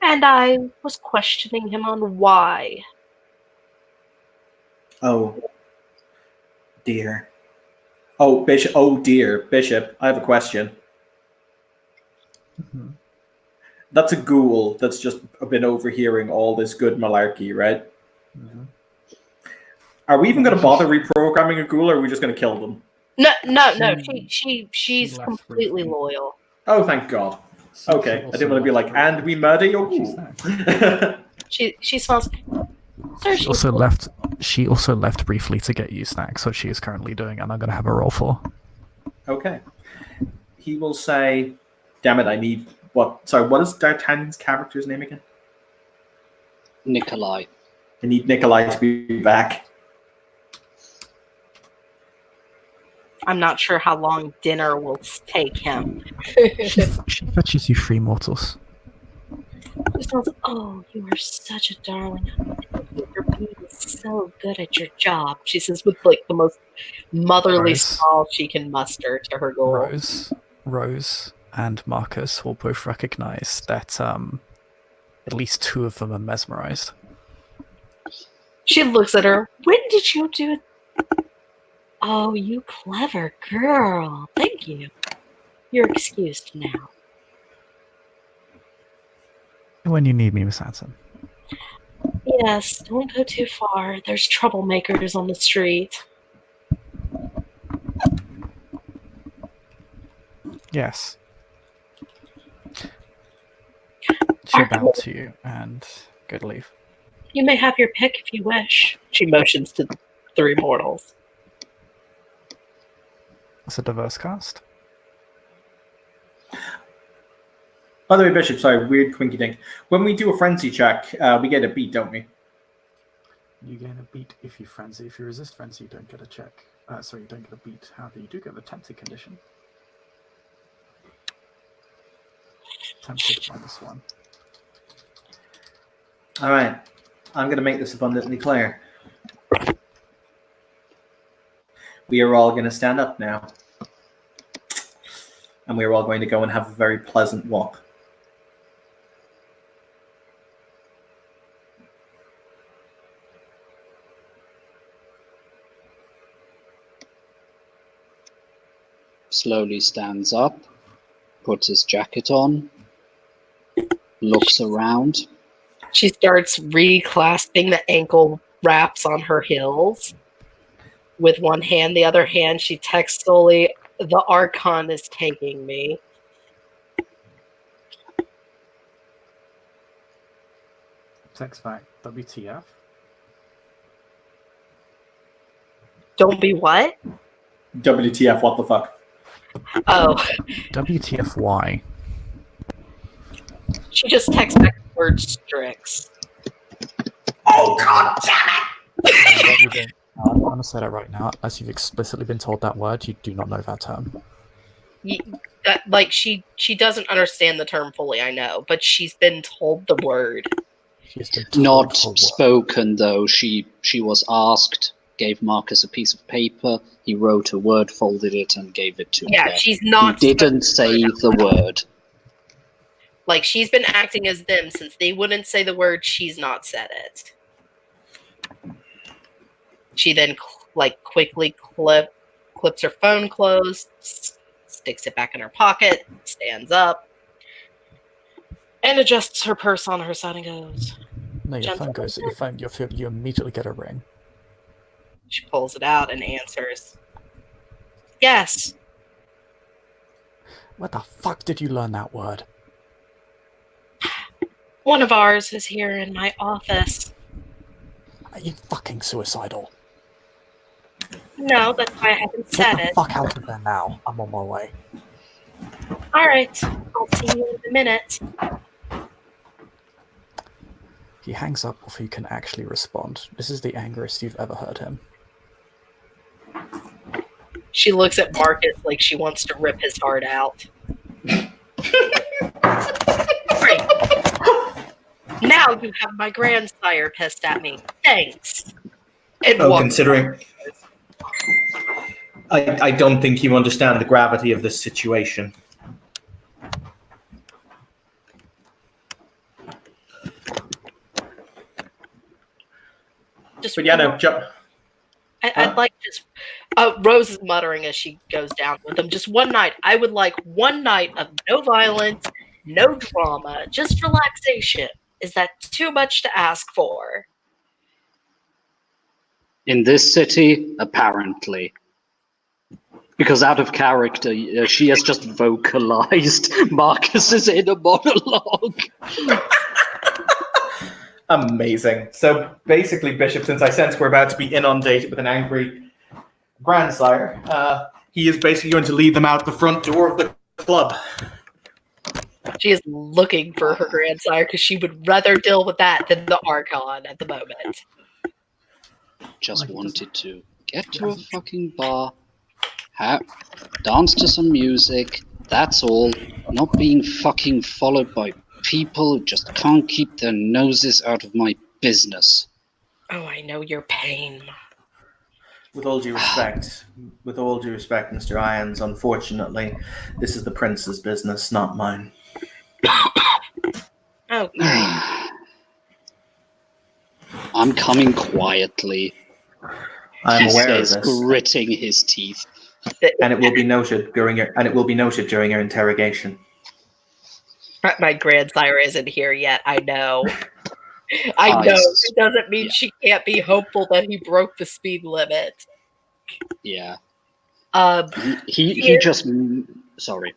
And I was questioning him on why. Oh, dear. Oh, Bishop. Oh, dear. Bishop, I have a question. Mm-hmm. That's a ghoul that's just been overhearing all this good malarkey, right? Mm-hmm. Are we even going to bother reprogramming a ghoul, or are we just going to kill them? No. She She's left completely briefly. loyal. Oh, thank God. So Okay, she I also didn't want to be left like, and we murder your She's ghoul. next. She smells. Sir, She also left. She also left briefly to get you snacks, which she is currently doing, and I'm going to have a roll for. Okay. He will say, damn it, I need what? Sorry, what is D'Artagnan's character's name again? Nikolai. I need Nikolai to be back. I'm not sure how long dinner will take him. She fetches you 3 mortals. She smells. Oh, you are such a darling. You're being so good at your job. She says with like the most motherly Rose. smile she can muster to her goal. Rose, and Marcus will both recognize that at least 2 of them are mesmerized. She looks at her. When did you do it? Oh, you clever girl. Thank you. You're excused now. When you need me, Miss Hanson. Yes, don't go too far. There's troublemakers on the street. Yes. She'll bow to you and go to leave. You may have your pick if you wish. She motions to the 3 mortals. It's a diverse cast. By the way, Bishop, sorry, weird quinky dink. When we do a frenzy check, we get a beat, don't we? You gain a beat if you frenzy. If you resist frenzy, you don't get a check. Sorry, you don't get a beat. However, you do get the tempted condition. Tempted -1. All right. I'm going to make this abundantly clear. We are all going to stand up now. And we are all going to go and have a very pleasant walk. Slowly stands up, puts his jacket on, looks around. She starts reclasping the ankle wraps on her heels. With one hand, the other hand, she texts Sully, the Archon is taking me. Text back. WTF? Don't be what? WTF, what the fuck? Oh, WTFY? she just texts back the word Strix. Oh, God damn it! I'm going to say that right now. As you've explicitly been told that word, you do not know that term. She doesn't understand the term fully, I know, but she's been told the word. She has been told Not for what? spoken, though. She was asked, gave Marcus a piece of paper. He wrote a word, folded it, and gave it to Yeah, her. she's not. He didn't say the word. Like, she's been acting as them since they wouldn't say the word. She's not said it. She then quickly clips her phone closed, sticks it back in her pocket, stands up, and adjusts her purse on her side and goes. No, your phone goes. You immediately get a ring. She pulls it out and answers. Yes. Where the fuck did you learn that word? One of ours is here in my office. Are you fucking suicidal? No, that's why I haven't said Get the it. fuck out of there now. I'm on my way. All right, I'll see you in a minute. He hangs up before you can actually respond. This is the angriest you've ever heard him. She looks at Marcus like she wants to rip his heart out. Great. Now you have my grandsire pissed at me. Thanks. And Oh, walks considering I don't think you understand the gravity of this situation. Just But yeah, no, I'd like just. Rose is muttering as she goes down with them. Just one night. I would like one night of no violence, no drama, just relaxation. Is that too much to ask for? In this city, apparently. Because out of character, she has just vocalized Marcus's inner monologue. Amazing. So basically, Bishop, since I sense we're about to be inundated with an angry grandsire, he is basically going to lead them out the front door of the club. She is looking for her grandsire because she would rather deal with that than the Archon at the moment. Just wanted to get to a fucking bar, dance to some music, that's all. Not being fucking followed by people who just can't keep their noses out of my business. Oh, I know your pain. With all due respect, Mr. Irons, unfortunately, this is the prince's business, not mine. Oh, great. I'm coming quietly. I'm He aware of says, this, gritting his teeth. and it will be noted during your interrogation. My grandsire isn't here yet. I know. I know. It doesn't mean she can't be hopeful that he broke the speed limit. Yeah. He He just. Sorry.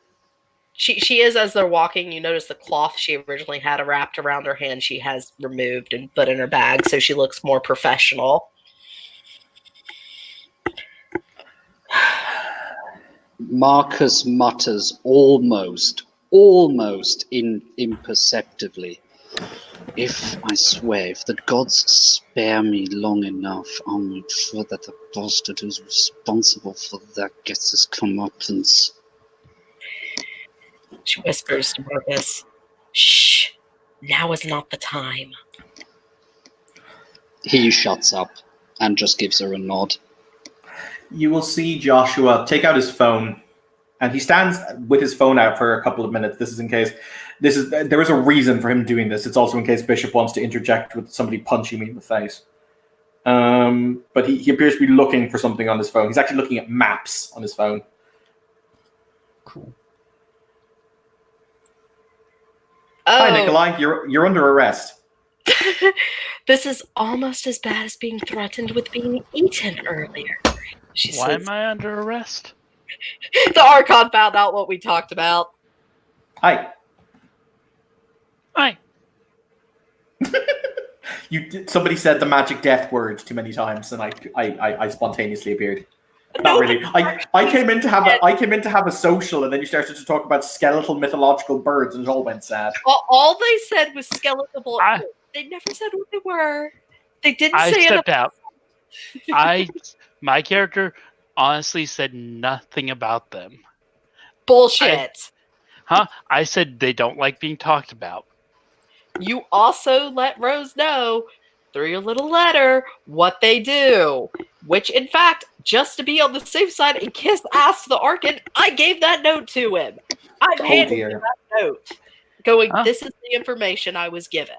She is, as they're walking, you notice the cloth she originally had wrapped around her hand she has removed and put in her bag, so she looks more professional. Marcus mutters almost imperceptibly. If the gods spare me long enough, I'll make sure that the bastard who's responsible for that gets his comeuppance. She whispers to Marcus, "Shh, now is not the time." He shuts up and just gives her a nod. You will see Joshua take out his phone, and he stands with his phone out for a couple of minutes. There is a reason for him doing this. It's also in case Bishop wants to interject with somebody punching me in the face. But he appears to be looking for something on his phone. He's actually looking at maps on his phone. Cool. Hi, Nikolai. You're under arrest. This is almost as bad as being threatened with being eaten earlier. Why am I under arrest? The Archon found out what we talked about. Hi. Hi. Somebody said the magic death word too many times, and I spontaneously appeared. Not really. I came in to have a social, and then you started to talk about skeletal mythological birds, and it all went sad. All they said was skeletal. They never said what they were. They didn't say it. I stepped out. My character honestly said nothing about them. Bullshit. I said they don't like being talked about. You also let Rose know through your little letter what they do. Which, in fact, just to be on the safe side, and Kiss asked the Archon, I gave that note to him. I handed him that note. Going, this is the information I was given.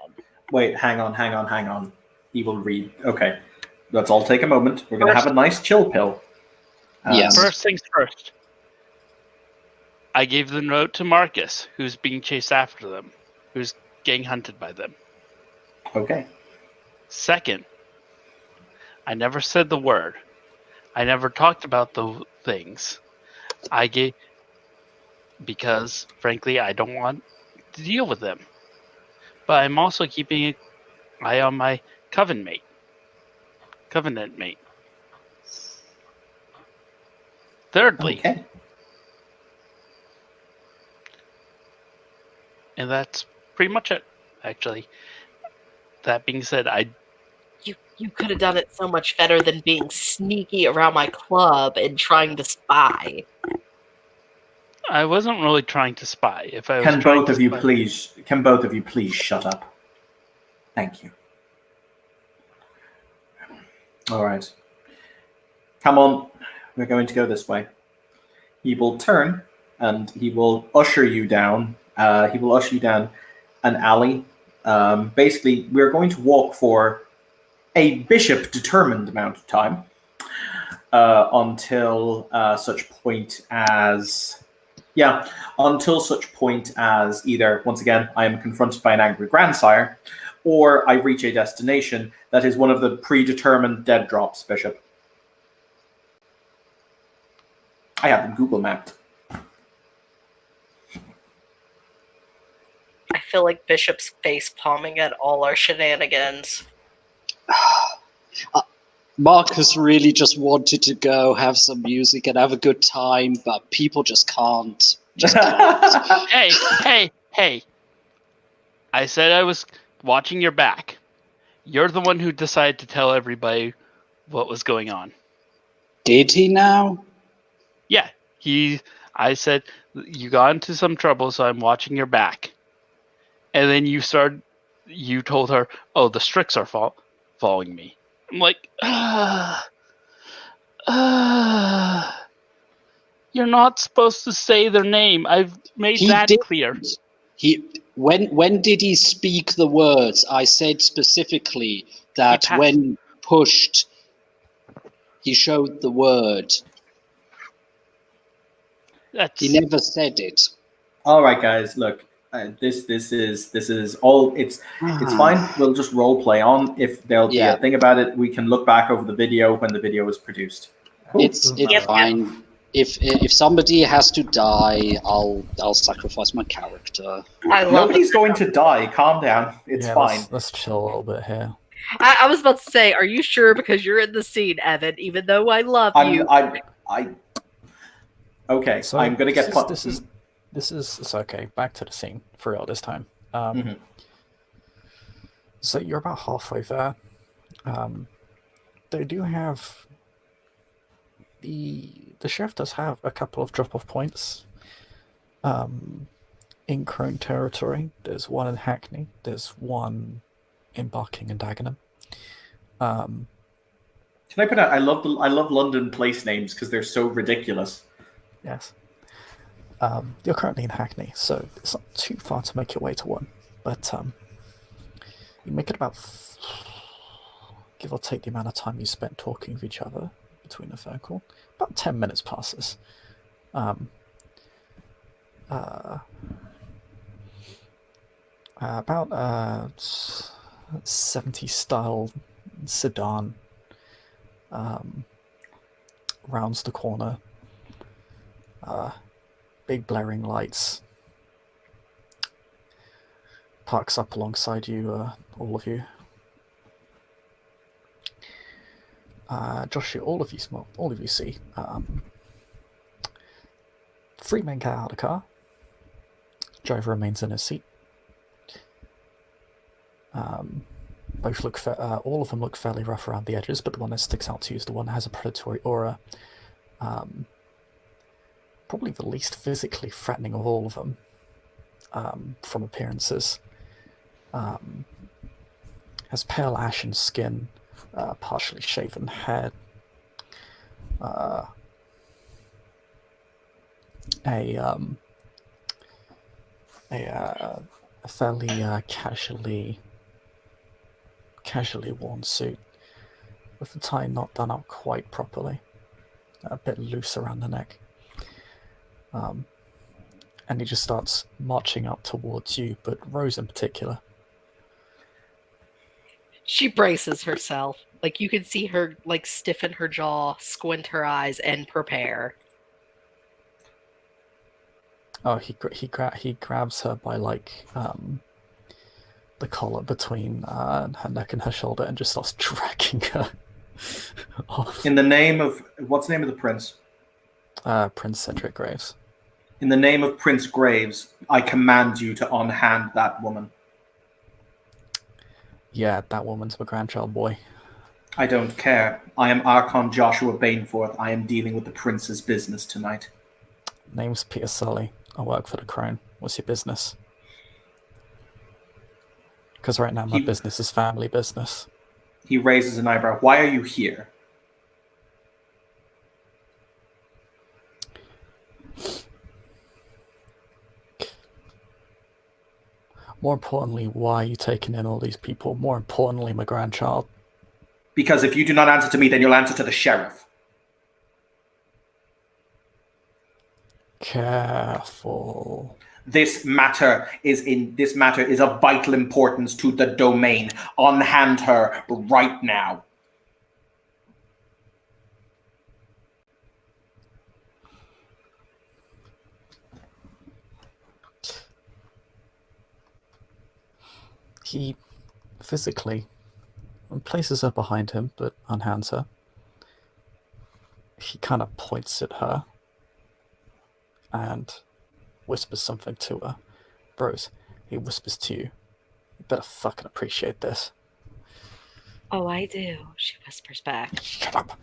Wait, hang on. He will read. Okay. Let's all take a moment. We're going to have a nice chill pill. Yes. First things first. I gave the note to Marcus, who's being chased after them, who's getting hunted by them. Okay. Second, I never said the word. I never talked about the things. Because, frankly, I don't want to deal with them. but I'm also keeping an eye on my covenant mate. Thirdly, Okay. and that's pretty much it, actually. That being said, You could have done it so much better than being sneaky around my club and trying to spy. I wasn't really trying to spy. If I was Can trying both to of you spy- please shut up? Thank you. All right. Come on. We're going to go this way. He will turn and he will usher you down. He will usher you down an alley. Basically, we're going to walk for a bishop-determined amount of time until such point as either, once again, I am confronted by an angry grandsire, or I reach a destination that is one of the predetermined dead drops, Bishop. I have them Google mapped. I feel like Bishop's face palming at all our shenanigans. Marcus really just wanted to go have some music and have a good time, but people just can't. Just can't. Hey! I said I was watching your back. You're the one who decided to tell everybody what was going on. Did he now? Yeah, I said you got into some trouble, so I'm watching your back. And then you told her, oh, the Strix are following me. I'm like, you're not supposed to say their name. I've made that clear. When did he speak the words? I said specifically that when pushed, he showed the word. He never said it. All right, guys. Look, this is all. It's fine. We'll just role play on. If there'll be a thing about it, we can look back over the video when the video is produced. Cool. It's fine. If somebody has to die, I'll sacrifice my character. Nobody's going to die. Calm down. It's fine. Let's chill a little bit here. I was about to say, are you sure? Because you're in the scene, Evan. Even though I love you. Okay, so I'm gonna get. This is it's okay. Back to the scene for real this time. So you're about halfway there. They do have the chef does have a couple of drop-off points. In Crone territory, there's one in Hackney. There's one in Barking and Dagenham. Can I put out? I love London place names because they're so ridiculous. Yes. You're currently in Hackney, so it's not too far to make your way to one. But you make it about, give or take the amount of time you spent talking with each other between the phone call. About 10 minutes passes. About 70s style sedan rounds the corner. Big blaring lights. Parks up alongside you, all of you. Joshua, all of you see. Three men get out of the car. Driver remains in his seat. Both look, all of them look fairly rough around the edges, but the one that sticks out to you is the one that has a predatory aura. Probably the least physically threatening of all of them, from appearances. Has pale ashen skin, partially shaven head, a fairly casually worn suit, with the tie not done up quite properly, a bit loose around the neck. And he just starts marching up towards you, but Rose in particular. She braces herself. Like, you can see her, like, stiffen her jaw, squint her eyes, and prepare. Oh, he grabs her by, like, the collar between her neck and her shoulder and just starts dragging her off. In the name of what's the name of the prince? Prince Cedric Graves. In the name of Prince Graves, I command you to unhand that woman. Yeah, that woman's my grandchild, boy. I don't care. I am Archon Joshua Baneforth. I am dealing with the prince's business tonight. Name's Peter Sully. I work for the Crown. What's your business? Because right now my business is family business. He raises an eyebrow. Why are you here? More importantly, why are you taking in all these people? More importantly, my grandchild. Because if you do not answer to me, then you'll answer to the sheriff. Careful. This matter is of vital importance to the domain. Unhand her right now. He physically places her behind him, but unhands her. He kind of points at her and whispers something to her. Rose, he whispers to you. You better fucking appreciate this. Oh, I do, she whispers back. Shut up.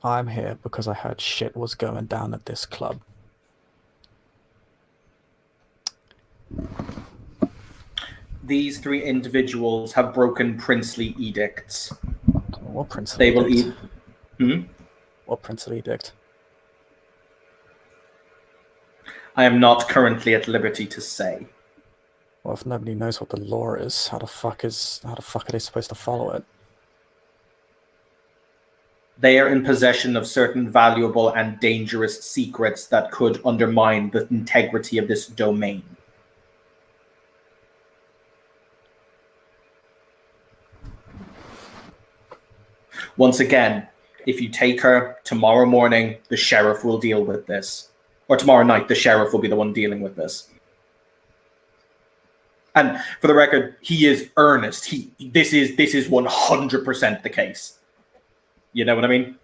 I'm here because I heard shit was going down at this club. These three individuals have broken princely edicts. What princely They will edict? What princely edict? I am not currently at liberty to say. Well, if nobody knows what the law is, how the fuck are they supposed to follow it? They are in possession of certain valuable and dangerous secrets that could undermine the integrity of this domain. Once again, if you take her tomorrow morning, the sheriff will deal with this. Or tomorrow night, the sheriff will be the one dealing with this. And for the record, he is earnest. This is 100% the case. You know what I mean?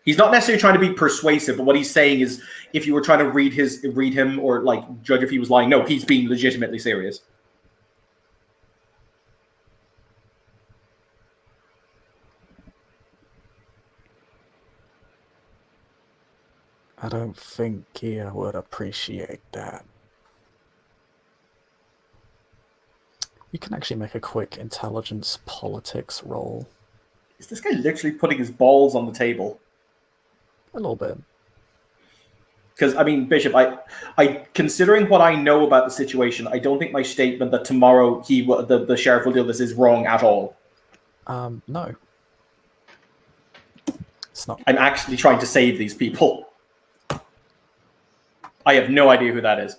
He's not necessarily trying to be persuasive, but what he's saying is, if you were trying to read him or like judge if he was lying, no, he's being legitimately serious. I don't think Gia would appreciate that. You can actually make a quick intelligence politics roll. Is this guy literally putting his balls on the table? A little bit. Because, I mean, Bishop, I considering what I know about the situation, I don't think my statement that tomorrow the sheriff will deal with this is wrong at all. No. It's not. I'm actually trying to save these people. I have no idea who that is.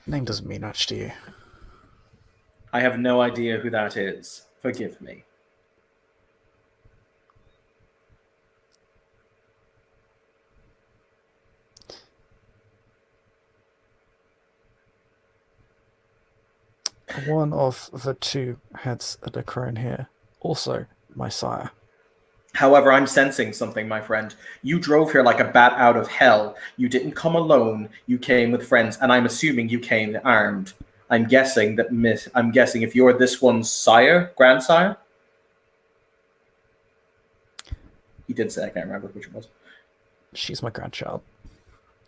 Name doesn't mean much to you. I have no idea who that is. Forgive me. One of the two heads at the crown here. Also, my sire. However, I'm sensing something, my friend. You drove here like a bat out of hell. You didn't come alone. You came with friends, and I'm assuming you came armed. I'm guessing if you're this one's grandsire. He did say, I can't remember which it was. She's my grandchild.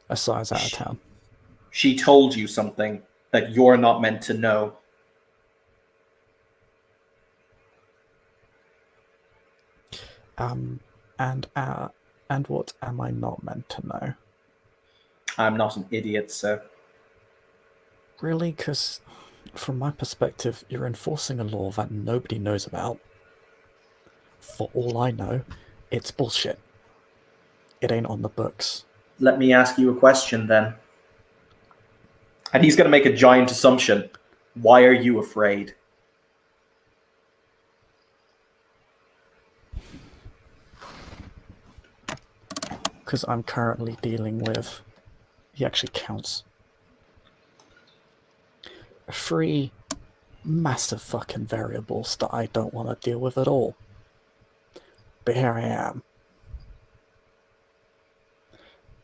A sire's out of town. She told you something that you're not meant to know. And what am I not meant to know? I'm not an idiot, sir. Really? Because from my perspective, you're enforcing a law that nobody knows about. For all I know, it's bullshit. It ain't on the books. Let me ask you a question then. And he's going to make a giant assumption. Why are you afraid? because I'm currently dealing with, he actually counts, 3 massive fucking variables that I don't want to deal with at all. But here I am.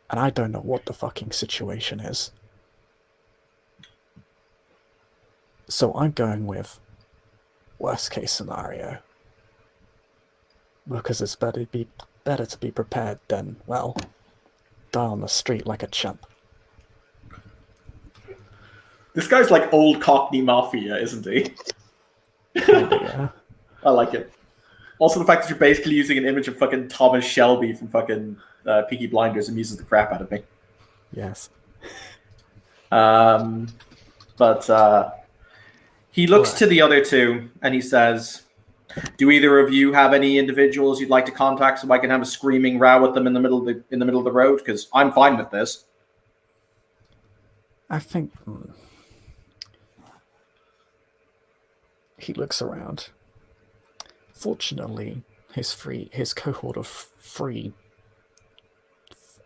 And I don't know what the fucking situation is. So I'm going with worst case scenario. Because it's better to be prepared than, well, die on the street like a chump. This guy's like old Cockney Mafia, isn't he? Yeah. I like it. Also, the fact that you're basically using an image of fucking Thomas Shelby from fucking Peaky Blinders amuses the crap out of me. Yes. But he looks to the other two and he says, "Do either of you have any individuals you'd like to contact so I can have a screaming row with them in the middle of the road? Because I'm fine with this." I think he looks around. Fortunately, his cohort of 3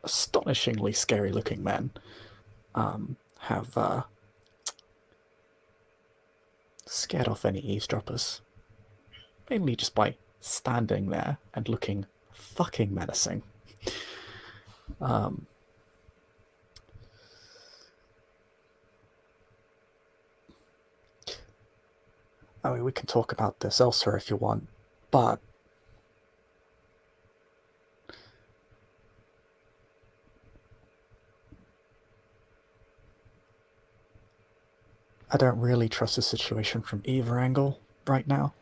astonishingly scary-looking men have scared off any eavesdroppers. Mainly just by standing there and looking fucking menacing. I mean, we can talk about this elsewhere if you want, but I don't really trust the situation from either angle right now.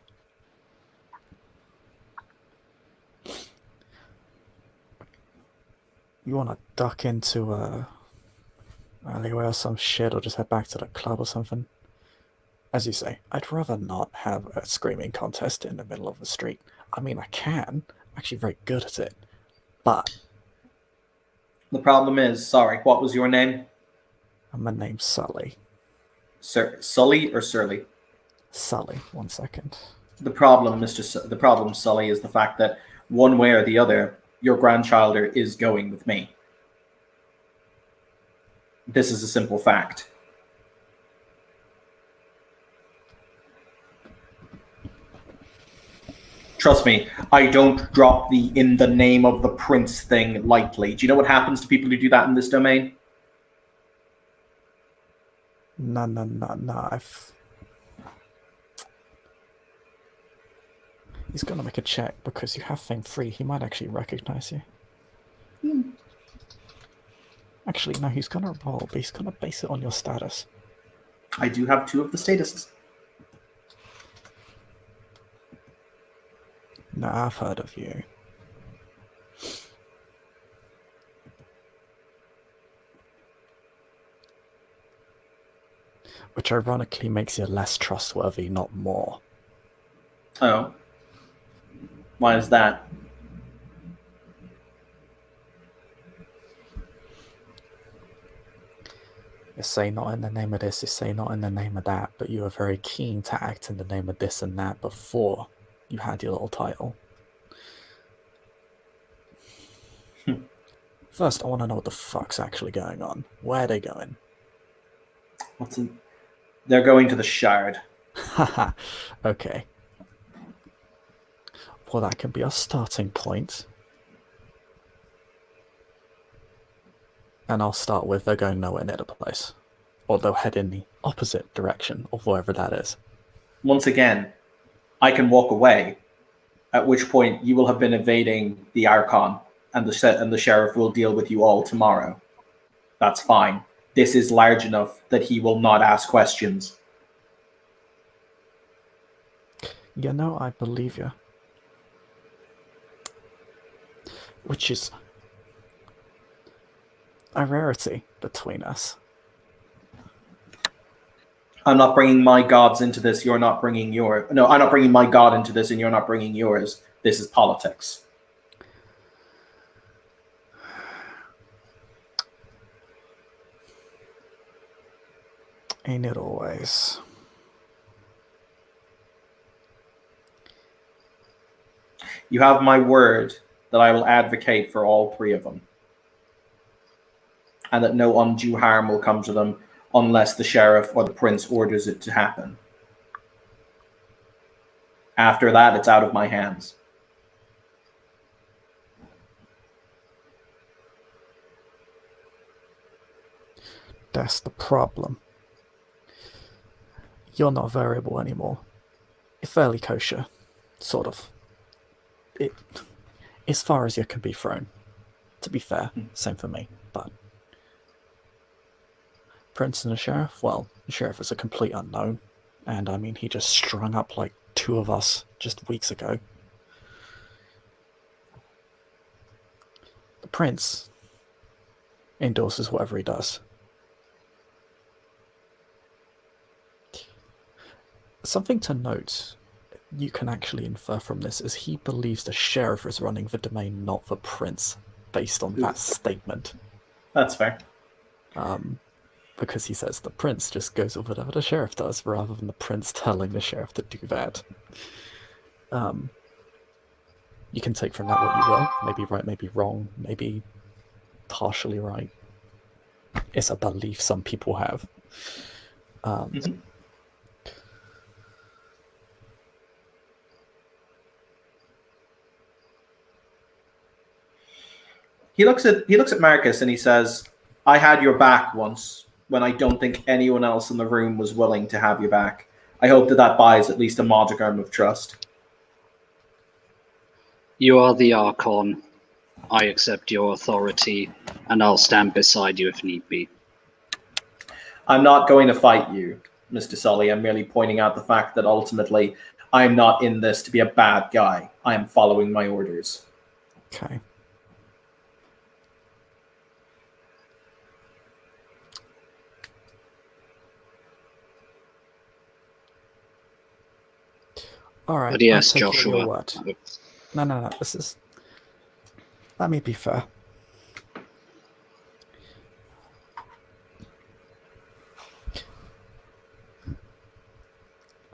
You want to duck into a alleyway or some shit, or just head back to the club or something? As you say, I'd rather not have a screaming contest in the middle of the street. I mean, I can. I'm actually very good at it. But The problem is, sorry, what was your name? my name's Sully. Sully or Surly? Sully, 1 second. The problem, Sully, is the fact that one way or the other, your grandchild is going with me. This is a simple fact. Trust me, I don't drop the "in the name of the prince" thing lightly. Do you know what happens to people who do that in this domain? No. He's gonna make a check because you have Fame 3. He might actually recognize you. Actually, no, he's gonna roll, but he's gonna base it on your status. I do have 2 of the statuses. No, I've heard of you. Which ironically makes you less trustworthy, not more. Oh. Why is that? You say not in the name of this, you say not in the name of that, but you are very keen to act in the name of this and that before you had your little title. First, I want to know what the fuck's actually going on. Where are they going? They're going to the Shard. Haha, okay. Well, that can be our starting point. And I'll start with they're going nowhere near the place. Or they'll head in the opposite direction of wherever that is. Once again, I can walk away, at which point you will have been evading the Archon, and the sheriff will deal with you all tomorrow. That's fine. This is large enough that he will not ask questions. You know, I believe you. Which is a rarity between us. I'm not bringing my gods into this. You're not bringing your... No, I'm not bringing my god into this, and you're not bringing yours. This is politics. Ain't it always? You have my word that I will advocate for all 3 of them. and that no undue harm will come to them unless the sheriff or the prince orders it to happen. After that, it's out of my hands. That's the problem. You're not variable anymore. You're fairly kosher, sort of. As far as you can be thrown. To be fair, same for me, but Prince and the Sheriff, well, the Sheriff is a complete unknown, and I mean, he just strung up like 2 of us just weeks ago. The Prince endorses whatever he does. Something to note, you can actually infer from this, is he believes the Sheriff is running the domain, not the Prince, based on that statement. That's fair. Because he says the Prince just goes with whatever the Sheriff does, rather than the Prince telling the Sheriff to do that. You can take from that what you will. Maybe right, maybe wrong, maybe partially right. It's a belief some people have. He looks at Marcus and he says, I had your back once when I don't think anyone else in the room was willing to have you back. I hope that buys at least a modicum of trust. You are the Archon. I accept your authority, and I'll stand beside you if need be. I'm not going to fight you, Mr. Sully. I'm merely pointing out the fact that ultimately I'm not in this to be a bad guy. I am following my orders. Okay. Alright, But yes, I'll take Joshua. your word. No, this is... Let me be fair.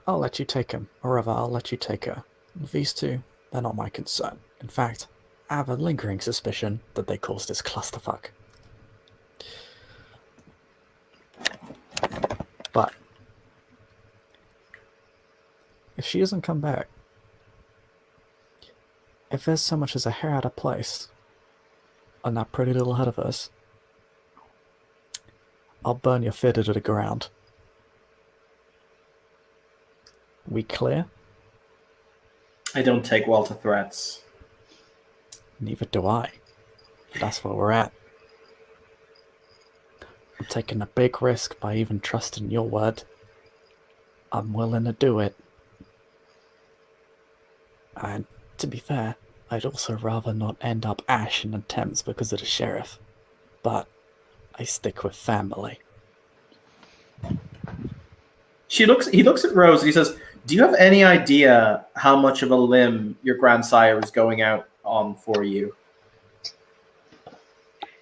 I'll let you take him, or rather, I'll let you take her. These two, they're not my concern. In fact, I have a lingering suspicion that they caused this clusterfuck. But if she doesn't come back, if there's so much as a hair out of place on that pretty little head of hers, I'll burn your fiddle to the ground. We clear? I don't take well to threats. Neither do I. That's where we're at. I'm taking a big risk by even trusting your word. I'm willing to do it. And to be fair, I'd also rather not end up Ash in the Thames because of the Sheriff. But I stick with family. He looks at Rose and he says, do you have any idea how much of a limb your grandsire is going out on for you?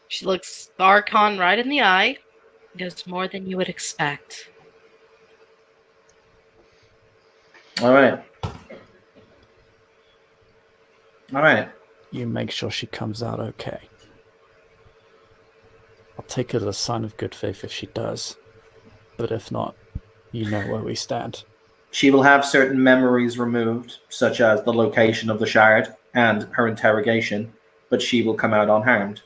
She looks the Archon right in the eye. There's more than you would expect. All right. All right. You make sure she comes out okay. I'll take it as a sign of good faith if she does. But if not, you know where we stand. She will have certain memories removed, such as the location of the shard and her interrogation, but she will come out unharmed,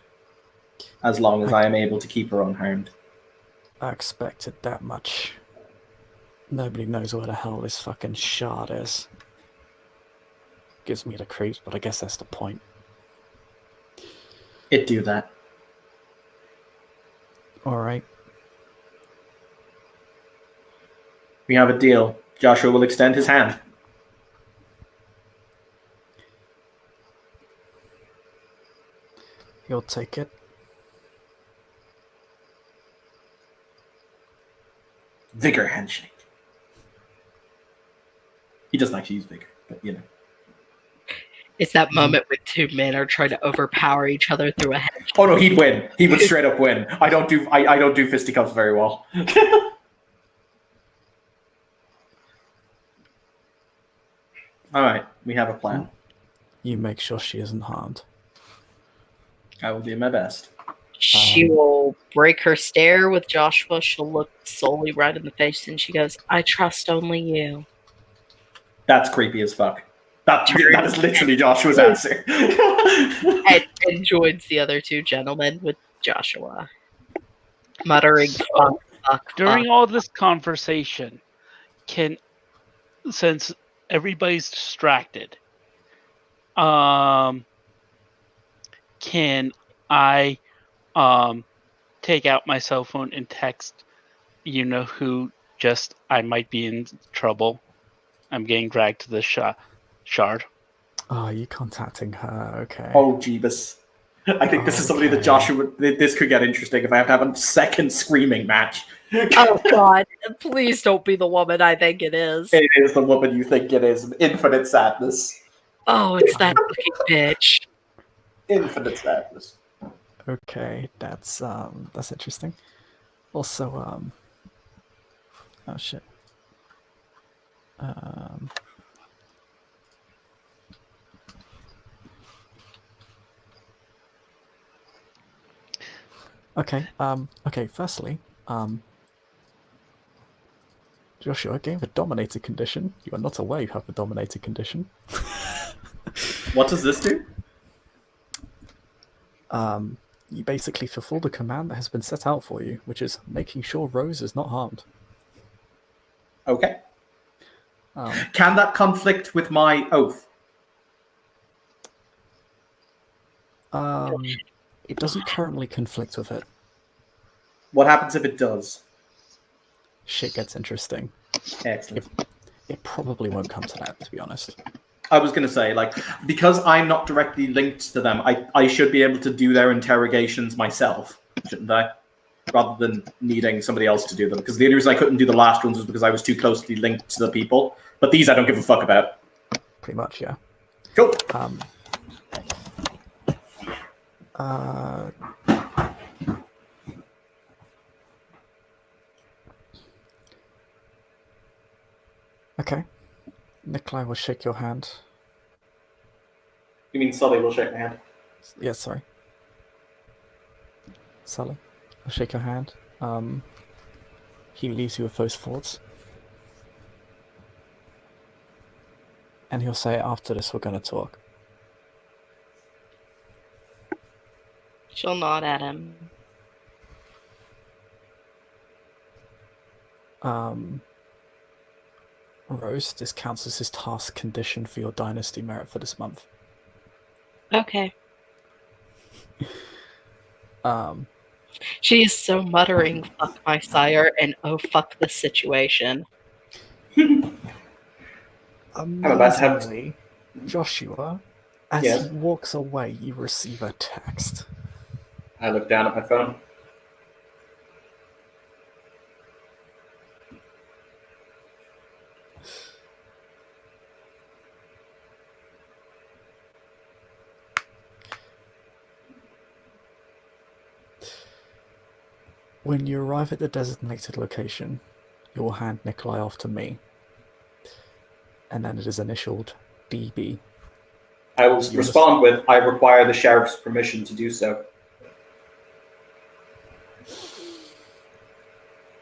as long as I am able to keep her unharmed. I expected that much. Nobody knows where the hell this fucking shard is. Gives me the creeps, but I guess that's the point. It do that. Alright. We have a deal. Joshua will extend his hand. He'll take it. Vigor handshake. He doesn't actually use vigor, but you know. It's that moment when two men are trying to overpower each other through a hedge. Oh no, he'd win. He would straight up win. I don't do fisticuffs very well. All right, we have a plan. You make sure she isn't harmed. I will do my best. She will break her stare with Joshua. She'll look solely right in the face, and she goes, "I trust only you." That's creepy as fuck. That is literally Joshua's answer. And joins the other two gentlemen with Joshua, muttering, "Fuck, fuck, During fuck." all this conversation, since everybody's distracted, can I take out my cell phone and text you know who, just I might be in trouble. I'm getting dragged to the shard. Oh, are you contacting her? Okay. Oh, Jeebus. I think this is somebody that Okay. Joshua... This could get interesting if I have to have a second screaming match. Oh God! Please don't be the woman I think it is. It is the woman you think it is. Infinite sadness. Oh, it's that fucking bitch. Infinite sadness. Okay, that's interesting. Also, oh shit. Okay, firstly, Joshua, game of a dominated condition. You are not aware you have a dominated condition. What does this do? You basically fulfill the command that has been set out for you, which is making sure Rose is not harmed. Okay. Can that conflict with my oath? It doesn't currently conflict with it. What happens if it does? Shit gets interesting. Excellent. It probably won't come to that, to be honest. I was going to say, like, because I'm not directly linked to them, I should be able to do their interrogations myself, shouldn't I? Rather than needing somebody else to do them. Because the only reason I couldn't do the last ones was because I was too closely linked to the people. But these I don't give a fuck about. Pretty much, yeah. Cool. Okay. Nikolai will shake your hand. You mean Sully will shake my hand? Yeah, sorry. Sully, I'll shake your hand. He leaves you with those thoughts. And he'll say, after this, we're going to talk. She'll nod at him. Rose, this counts as his task condition for your dynasty merit for this month. Okay. Um, She is so muttering, "Fuck my sire," and "Oh fuck this situation." about to have- Amazingly, Joshua, as Yes? he walks away, you receive a text. I look down at my phone. When you arrive at the designated location, you will hand Nikolai off to me. And then it is initialed DB. I will respond with, I require the sheriff's permission to do so.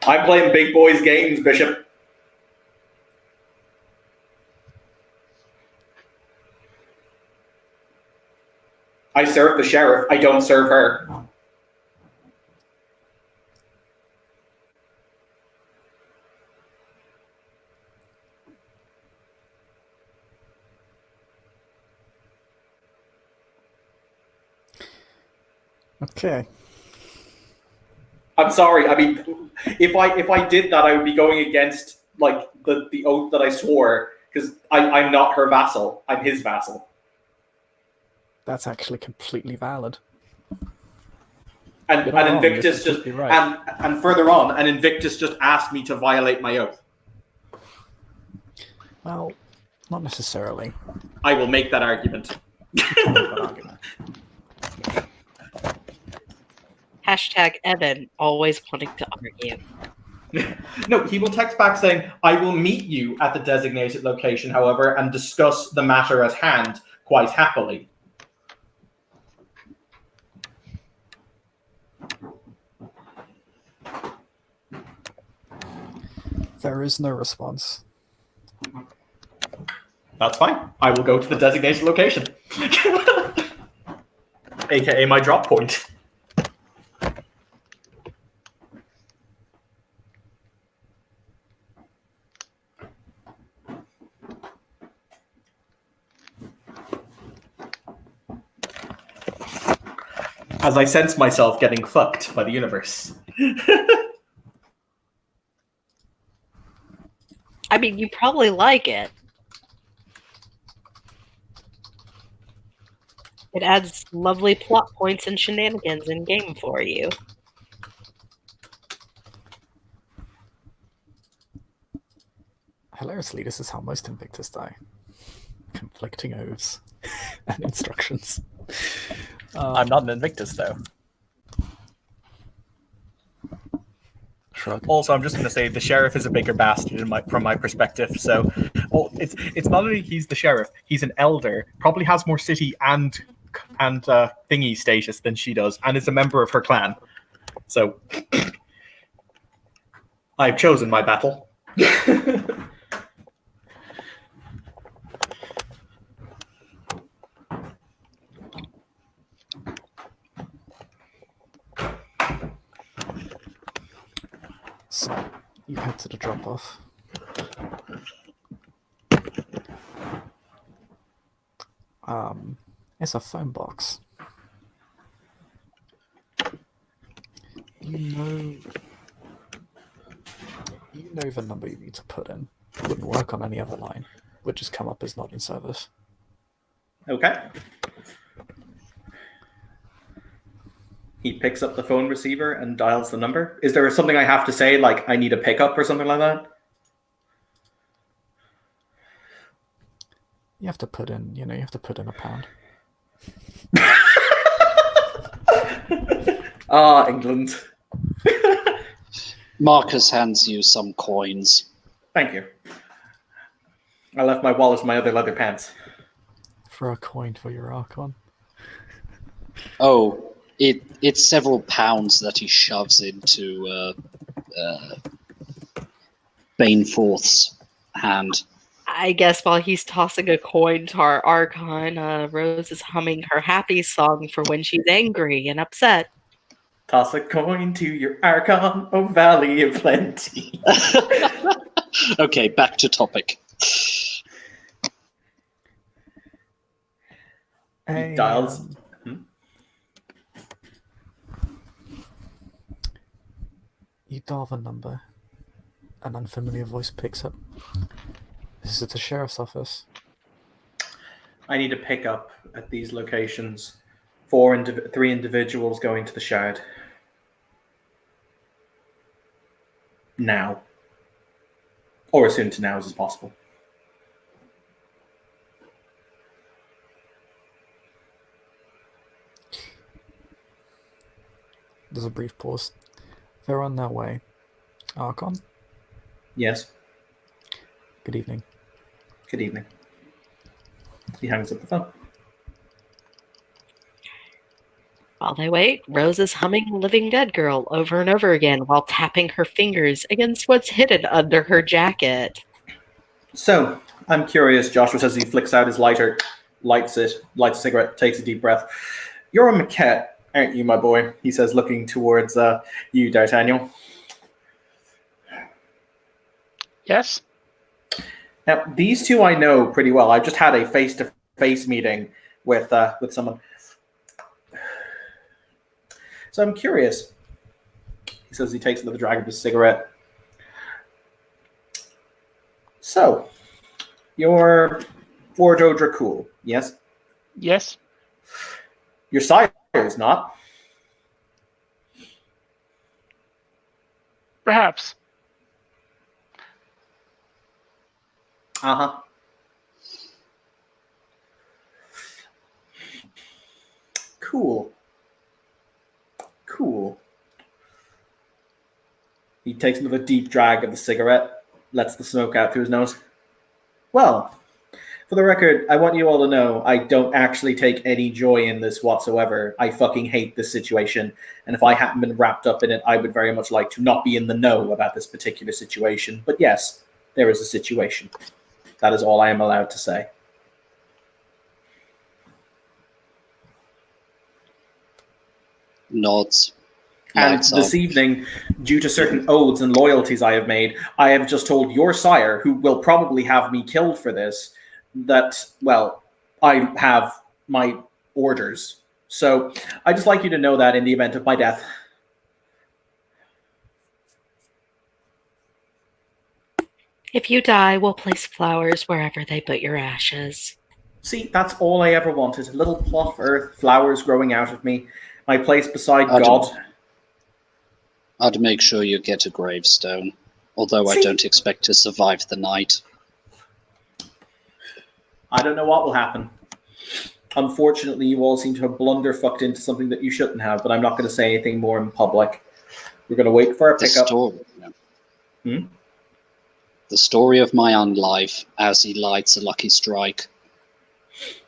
I'm playing big boys games, Bishop. I serve the sheriff, I don't serve her. Okay. I'm sorry. I mean, if I did that, I would be going against like the oath that I swore because I'm not her vassal. I'm his vassal. That's actually completely valid. And You're not wrong, Invictus you're just completely right. and further on, and Invictus just asked me to violate my oath. Well, not necessarily. I will make that argument. Can't make that argument. #Evan, always wanting to argue. No, he will text back saying, I will meet you at the designated location, however, and discuss the matter at hand quite happily. There is no response. That's fine. I will go to the designated location. AKA my drop point. As I sense myself getting fucked by the universe. I mean, you probably like it. It adds lovely plot points and shenanigans in game for you. Hilariously, this is how most Invictus die. Conflicting oaths and instructions. I'm not an Invictus, though. Shrug. Also, I'm just going to say the sheriff is a bigger bastard from my perspective. So, well, it's not only he's the sheriff; he's an elder. Probably has more city and thingy status than she does, and is a member of her clan. So, I've chosen my battle. So, you head to the drop-off. It's a phone box. You know the number you need to put in. It wouldn't work on any other line. Would just come up as not in service. Okay. He picks up the phone receiver and dials the number. Is there something I have to say, like I need a pickup or something like that? You have to put in, you have to put in £1. Ah, England. Marcus hands you some coins. Thank you. I left my wallet in my other leather pants. For a coin for your Archon. Oh, it's several pounds that he shoves into Baneforth's hand. I guess while he's tossing a coin to our Archon, Rose is humming her happy song for when she's angry and upset. Toss a coin to your Archon, oh Valley of Plenty. Okay, back to topic. He dials. You dial the number. An unfamiliar voice picks up. This is the sheriff's office. I need a pickup at these locations. 3 individuals going to the Shard. Now. Or as soon to now as possible. There's a brief pause. They're on their way. Archon, Yes. good evening. Good evening. He hangs up the phone. While they wait, Rose is humming Living Dead Girl over and over again while tapping her fingers against what's hidden under her jacket. So, I'm curious, Joshua says he flicks out his lighter, lights a cigarette, takes a deep breath. You're a maquette, aren't you, my boy? He says, looking towards you, D'Artagnan. Yes. Now, these two I know pretty well. I just had a face-to-face meeting with someone. So I'm curious. He says he takes another drag of his cigarette. So, you're Fordo Dracul, yes? Yes. Your sire is not. Perhaps. Uh-huh. Cool. He takes another deep drag of the cigarette, lets the smoke out through his nose. Well, For the record, I want you all to know I don't actually take any joy in this whatsoever. I fucking hate this situation. And if I hadn't been wrapped up in it, I would very much like to not be in the know about this particular situation. But yes, there is a situation. That is all I am allowed to say. Nods. And Lights this off. evening, due to certain oaths and loyalties I have made, I have just told your sire, who will probably have me killed for this, that, well, I have my orders. So I'd just like you to know that in the event of my death. If you die, we'll place flowers wherever they put your ashes. See, that's all I ever wanted. A little plot of earth, flowers growing out of me, my place beside I'd- God. I'd make sure you get a gravestone, although I See? don't expect to survive the night. I don't know what will happen. Unfortunately, you all seem to have blunderfucked into something that you shouldn't have, but I'm not going to say anything more in public. We're going to wait for our The pickup. story. Hmm? The story of my own life as he lights a lucky strike.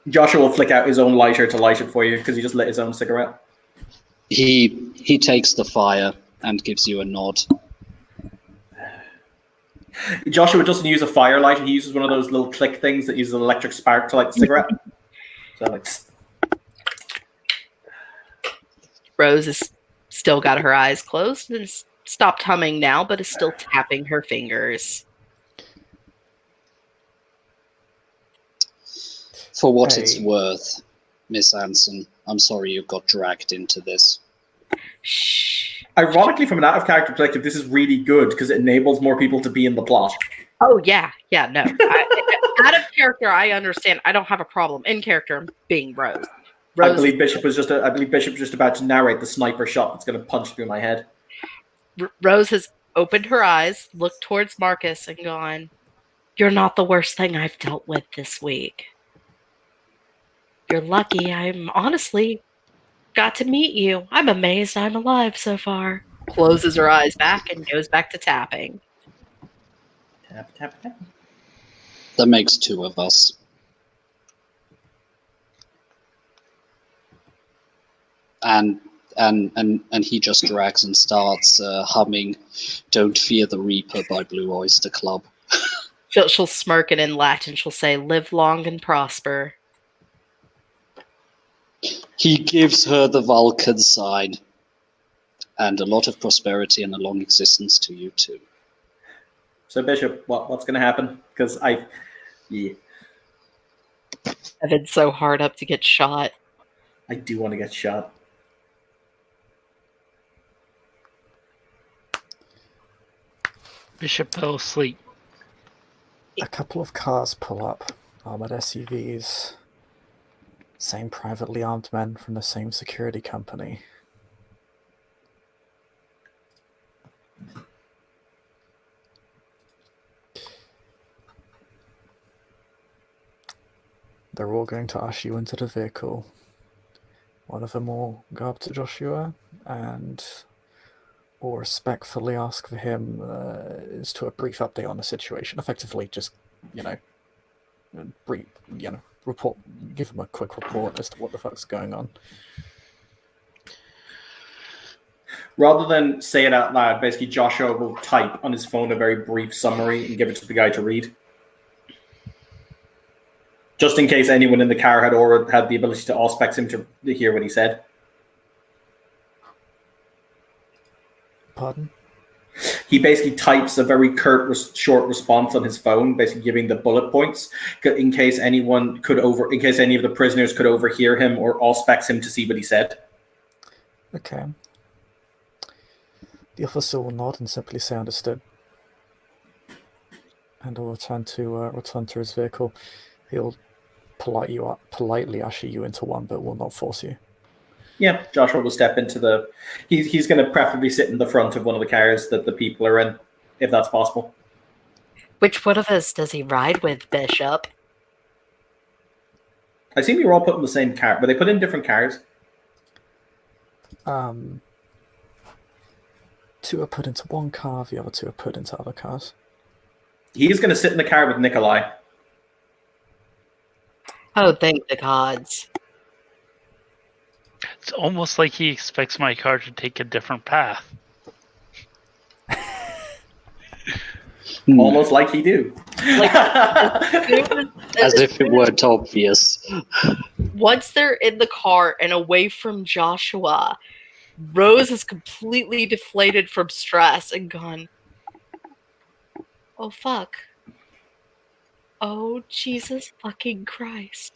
Joshua will flick out his own lighter to light it for you because he just lit his own cigarette. He takes the fire and gives you a nod. Joshua doesn't use a firelight. He uses one of those little click things that uses an electric spark to light the cigarette. So like, Rose has still got her eyes closed and has stopped humming now, but is still tapping her fingers. For what it's Hey. worth, Miss Anson, I'm sorry you got dragged into this. Shh. ironically, from an out-of-character perspective, this is really good because it enables more people to be in the plot. Oh yeah, no. Out of character, I understand. I don't have a problem. In character, I'm being Rose. I believe Bishop was just about to narrate the sniper shot that's going to punch through my head. Rose has opened her eyes, looked towards Marcus, and gone, You're not the worst thing I've dealt with this week. You're lucky I'm honestly got to meet you. I'm amazed I'm alive so far. closes her eyes back, and goes back to tapping. Tap, tap, tap. That makes two of us. And he just drags and starts humming "Don't Fear the Reaper" by Blue Oyster Club. She'll smirk, and in Latin she'll say, "Live long and prosper." He gives her the Vulcan sign, and a lot of prosperity and a long existence to you too. So, Bishop, what's going to happen? Because yeah, I've been so hard up to get shot. I do want to get shot. Bishop fell asleep. A couple of cars pull up, armored SUVs. Same privately armed men from the same security company. They're all going to usher you into the vehicle. One of them will go up to Joshua and will respectfully ask for him as to a brief update on the situation. Effectively, just, brief, report, give him a quick report as to what the fuck's going on. Rather than say it out loud, basically Joshua will type on his phone a very brief summary and give it to the guy to read. Just in case anyone in the car had the ability to auspex him to hear what he said. Pardon? He basically types a very curt, short response on his phone, basically giving the bullet points in case any of the prisoners could overhear him or auspex him to see what he said. Okay. The officer will nod and simply say understood. And will return to his vehicle. He'll politely usher you into one, but will not force you. Yeah, Joshua will step into he's going to preferably sit in the front of one of the cars that the people are in, if that's possible. Which one of us does he ride with, Bishop? I assume you were all put in the same car. Were they put in different cars? Two are put into one car, the other two are put into other cars. He's going to sit in the car with Nikolai. Oh, thank the gods. It's almost like he expects my car to take a different path. Almost like he do. As if it weren't obvious. Once they're in the car and away from Joshua, Rose is completely deflated from stress and gone, oh fuck. Oh Jesus fucking Christ.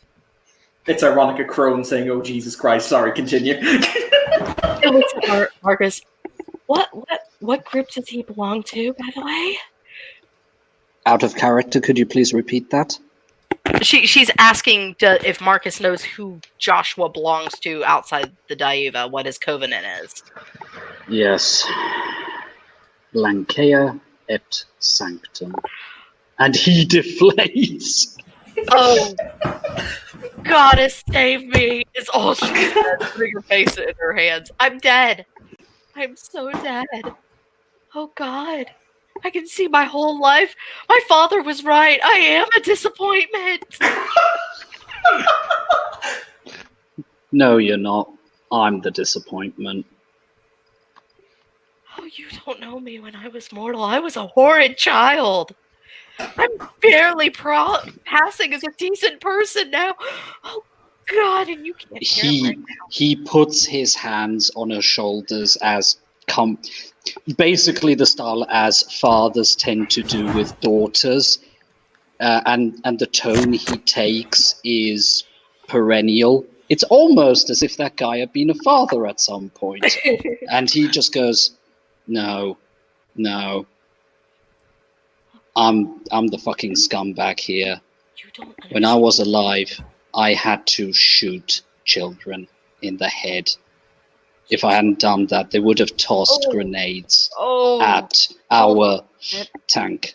It's ironic a crone saying, "Oh Jesus Christ!" Sorry, continue. It looks at Marcus. What group does he belong to, by the way? Out of character, could you please repeat that? She's asking if Marcus knows who Joshua belongs to outside the Daiva, what his covenant is. Yes. Lankea et Sanctum. And he deflates. Oh, goddess save me, is all she said, putting her face in her hands. I'm dead. I'm so dead. Oh God. I can see my whole life. My father was right. I am a disappointment. No, you're not. I'm the disappointment. Oh, you don't know me when I was mortal. I was a horrid child. I'm barely passing as a decent person now. Oh God, and you can't hear him right now. He puts his hands on her shoulders as basically the style as fathers tend to do with daughters, and the tone he takes is perennial. It's almost as if that guy had been a father at some point. And he just goes, no, I'm the fucking scumbag here. You don't understand. When I was alive, I had to shoot children in the head. If I hadn't done that, they would have tossed grenades at our tank.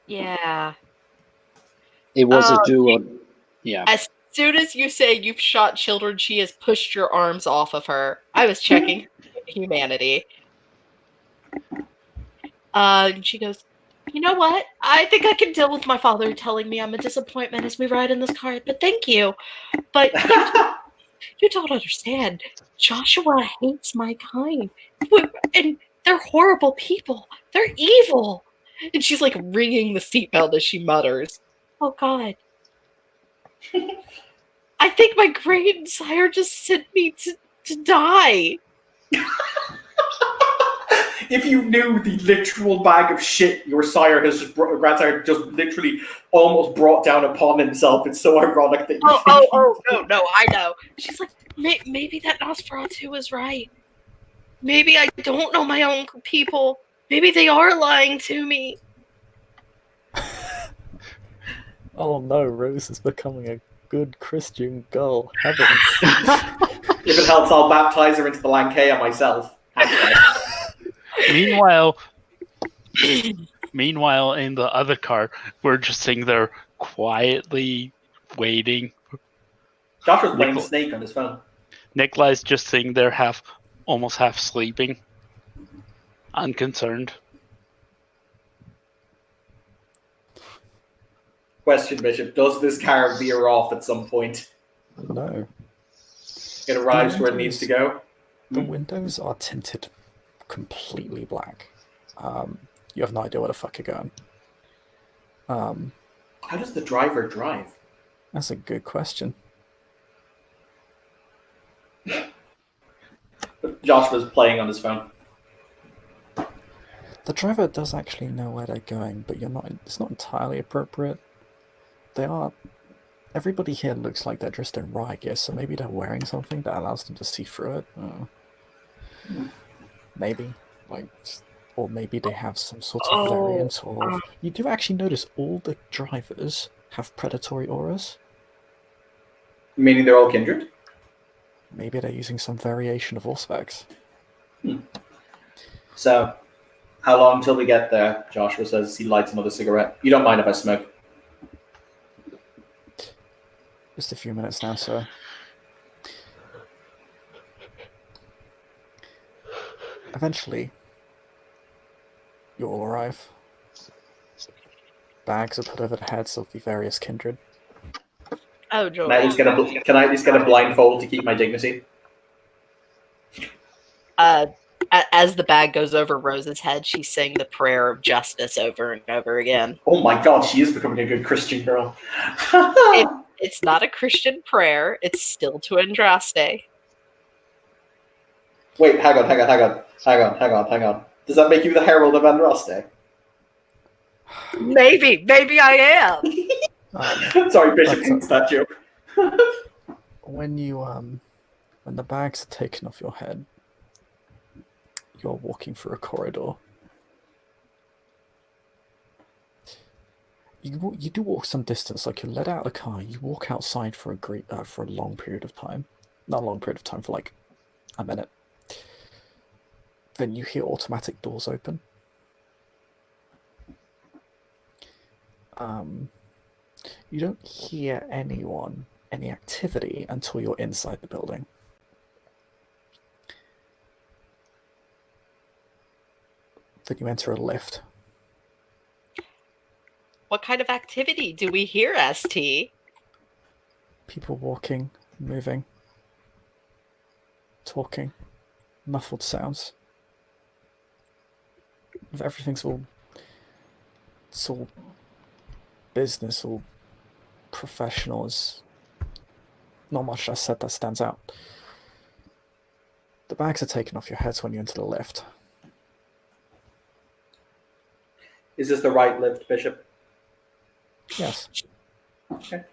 Yeah. It was a do or... Yeah. As soon as you say you've shot children, she has pushed your arms off of her. I was checking humanity. And she goes, you know what? I think I can deal with my father telling me I'm a disappointment as we ride in this car, but thank you. But you don't understand. Joshua hates my kind. And they're horrible people. They're evil. And she's like wringing the seatbelt as she mutters, oh God. I think my great sire just sent me to die. If you knew the literal bag of shit your sire has grandsire just literally almost brought down upon himself, it's so ironic that you No, I know. She's like, maybe that Nosferatu was right. Maybe I don't know my own people. Maybe they are lying to me. Oh no, Rose is becoming a good Christian girl. Heavens. If it helps, I'll baptize her into the Lankea myself. Meanwhile, in the other car, we're just sitting there quietly waiting. Joshua's playing Snake on his phone. Nikolai's just sitting there almost half sleeping, unconcerned. Question, Bishop, does this car veer off at some point? No. It arrives where it needs to go? The windows are tinted completely black. You have no idea where the fuck you're going. How does the driver drive? That's a good question. Joshua's playing on his phone. The driver does actually know where they're going, but it's not entirely appropriate. Everybody here looks like they're dressed in riot gear, so maybe they're wearing something that allows them to see through it. Maybe. Or maybe they have some sort of variant, or... You do actually notice all the drivers have predatory auras. Meaning they're all kindred? Maybe they're using some variation of Auspex. So, how long till we get there? Joshua says he lights another cigarette. You don't mind if I smoke? Just a few minutes now, sir. Eventually, you'll arrive. bags are put over the heads of the various kindred. Oh, joy. Can I at least get a blindfold to keep my dignity? As the bag goes over Rose's head, she's saying the prayer of justice over and over again. Oh my god, she is becoming a good Christian girl. It's not a Christian prayer. It's still to Andraste. Wait, hang on. Does that make you the Herald of Andraste? Maybe I am. Sorry, Bishop thinks that joke. When the bags are taken off your head, you're walking through a corridor. You do walk some distance, like you're let out of the car. You walk outside for a long period of time, not a long period of time, for like a minute. Then you hear automatic doors open. You don't hear any activity until you're inside the building. Then you enter a lift. What kind of activity do we hear, ST? People walking, moving, talking, muffled sounds. Everything's all business, all professional. Is not much I said that stands out. The bags are taken off your heads when you enter the lift. Is this the right lift, Bishop? Yes. Okay.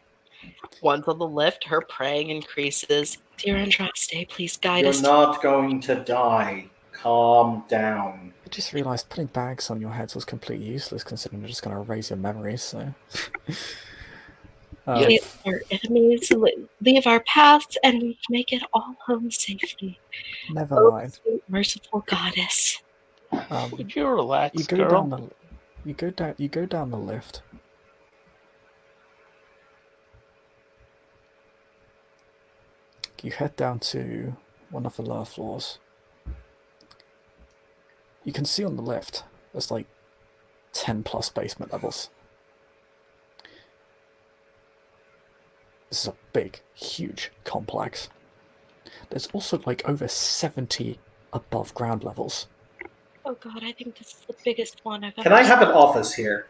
Once on the lift, her praying increases. Dear Andraste, please guide You're us. not going to die. Calm down. I just realised putting bags on your heads was completely useless, considering they're just going to erase your memories, so... Leave our enemies, leave our paths, and make it all home safely. Never Oh, mind. sweet, merciful goddess. Would you relax, You go girl? You go down the lift. You head down to one of the lower floors. You can see on the lift there's like 10 plus basement levels. This is a big, huge complex. There's also like over 70 above ground levels. Oh god, I think this is the biggest one I've ever Can I have seen. an office here?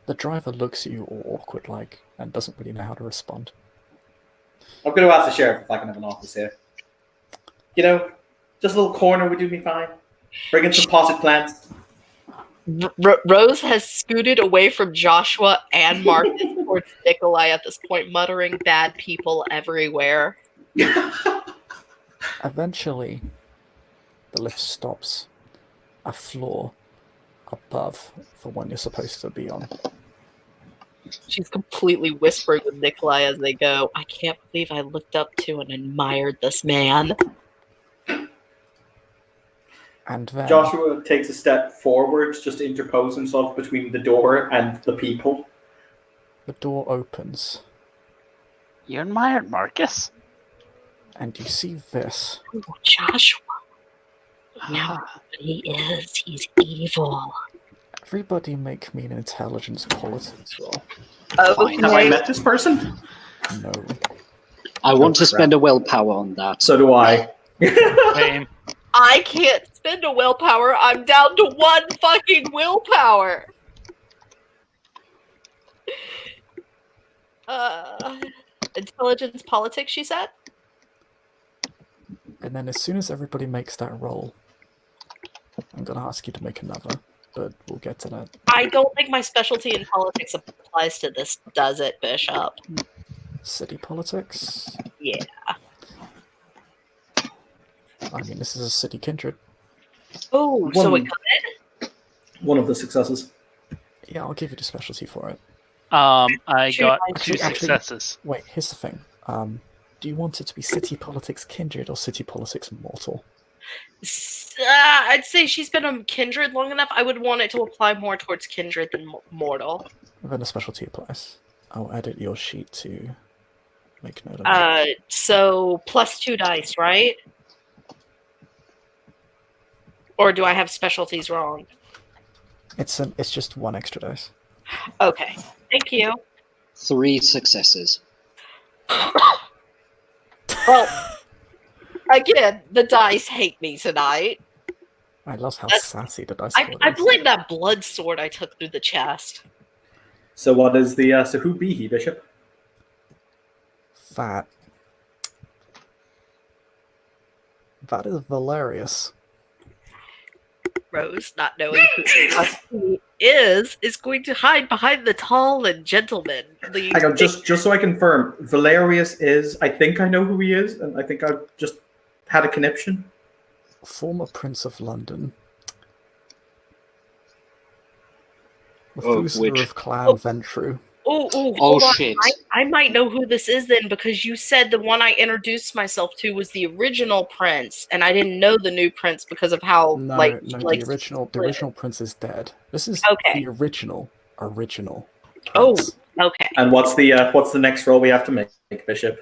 The driver looks at you all awkward like and doesn't really know how to respond. I'm going to ask the sheriff if I can have an office here. You know, just a little corner would do me fine. Bring in some potted plants. Rose has scooted away from Joshua and Marcus towards Nikolai at this point, muttering bad people everywhere. Eventually, the lift stops a floor above the one you're supposed to be on. She's completely whispering with Nikolai as they go. I can't believe I looked up to and admired this man. And then Joshua takes a step forward just to interpose himself between the door and the people. the door opens You admired Marcus? and you see this. Oh, Joshua. Now he is. He's evil. Everybody make me an intelligence politics roll. Have I met this person? No. I want to crap. spend a willpower on that. So do I. Same. I can't spend a willpower. I'm down to 1 fucking willpower. Intelligence politics, she said? And then as soon as everybody makes that roll, I'm going to ask you to make another, but we'll get to that. I don't think my specialty in politics applies to this, does it, Bishop? City politics? Yeah. I mean, this is a city kindred. Oh, so it One of the successes. Yeah, I'll give you the specialty for it. I Shoot, got actually- 2 successes. Wait, here's the thing. Do you want it to be city politics kindred or city politics mortal? I'd say she's been a kindred long enough. I would want it to apply more towards kindred than mortal. Then the specialty applies. I'll edit your sheet to make note of it. So plus 2 dice, right? Or do I have specialties wrong? It's just 1 extra dice. Okay. Thank you. 3 successes. Well, again, the dice hate me tonight. I love how That's- sassy the dice I squad is. blame that blood sword I took through the chest. So what is the so who be he, Bishop? That is Valerius. Rose, not knowing who he is going to hide behind the tall and gentleman. I go just so I confirm. Valerius is. I think I know who he is, and I think I've just had a conniption. Former Prince of London. Oh, Methuselah which- of Clan Ventru. Oh, Oh, hold on. shit. I might know who this is then, because you said the one I introduced myself to was the original prince, and I didn't know the new prince because of how No, like the original prince is dead. This is Okay. the original Oh, prince. okay. And what's the next roll we have to make, Bishop?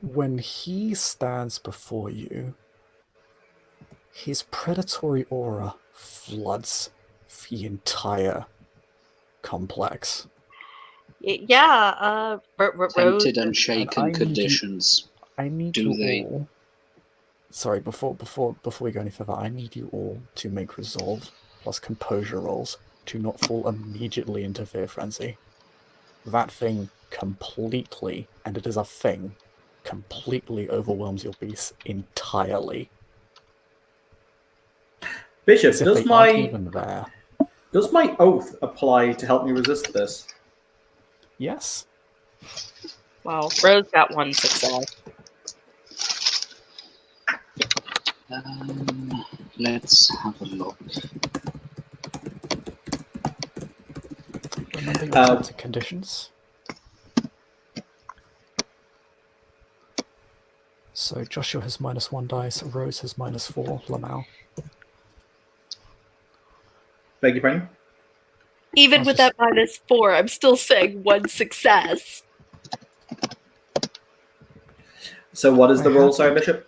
When he stands before you, his predatory aura floods the entire complex. Yeah, Tempted Rose. and shaken I need you- conditions. I need Do you they? all. Sorry, before we go any further, I need you all to make resolve plus composure rolls to not fall immediately into fear frenzy. That thing completely, and it is a thing, completely overwhelms your beast entirely. Bishop, As if they aren't even there. does my oath apply to help me resist this? Yes. Well, Rose got 1 success. Let's have a look. Remember your terms and conditions. So Joshua has -1 dice, Rose has -4, Lamau. Beg your pardon? Even I was with just- that -4, I'm still saying 1 success. So what is the I roll, have- sorry, Bishop?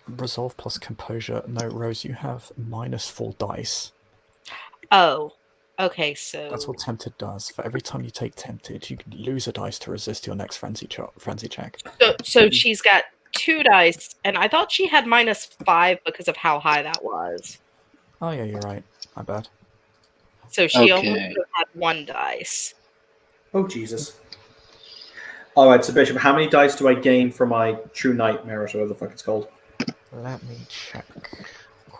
Resolve plus composure. No, Rose, you have -4 dice. Oh, okay, so That's what Tempted does. For every time you take Tempted, you can lose a dice to resist your next frenzy check. so she's got 2 dice, and I thought she had -5 because of how high that was. Oh yeah, you're right. My bad. So she only Okay. could have had 1 dice. Oh, Jesus. All right, so Bishop, how many dice do I gain for my True Nightmare, or whatever the fuck it's called? Let me check.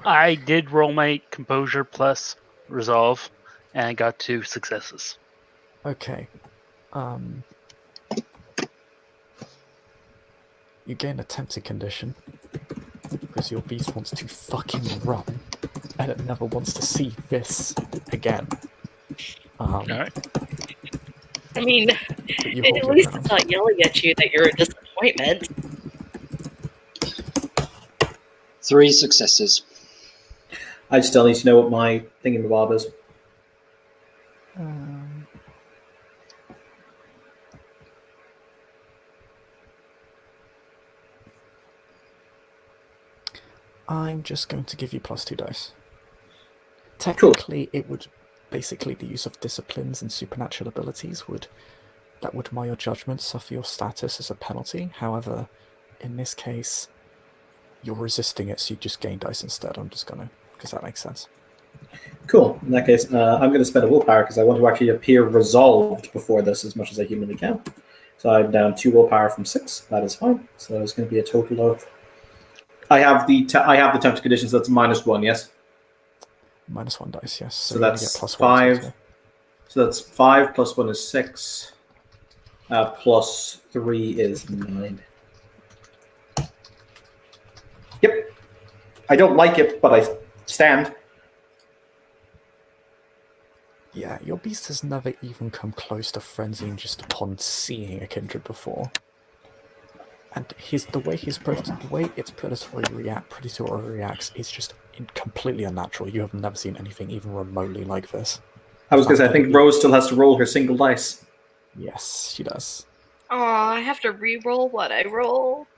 I did roll my composure plus resolve, and I got 2 successes. Okay. You gain a tempted condition because your beast wants to fucking run, and it never wants to see this again. All right. I mean, But you hold at your least ground. it's not yelling at you that you're a disappointment. 3 successes. I still need to know what my thingamabob is. I'm just going to give you +2 dice. Technically, it would basically the use of disciplines and supernatural abilities would mar your judgment, suffer your status as a penalty. However, in this case, you're resisting it, so you just gain dice instead. I'm just gonna, because that makes sense. Cool. In that case, I'm going to spend a willpower because I want to actually appear resolved before this as much as I humanly can. So I'm down 2 willpower from 6. That is fine. So it's going to be a total of. I have the tempted conditions. That's -1. Yes. -1 dice, yes. So you're gonna that's get +1 5. as well. So that's 5 plus 1 is 6. Plus 3 is 9. Yep. I don't like it, but I stand. Yeah, your beast has never even come close to frenzying just upon seeing a kindred before. And the way its predatory reacts is just completely unnatural. You have never seen anything even remotely like this. I was going to say, I think Rose still has to roll her single dice. Yes, she does. Oh, I have to re-roll what I roll.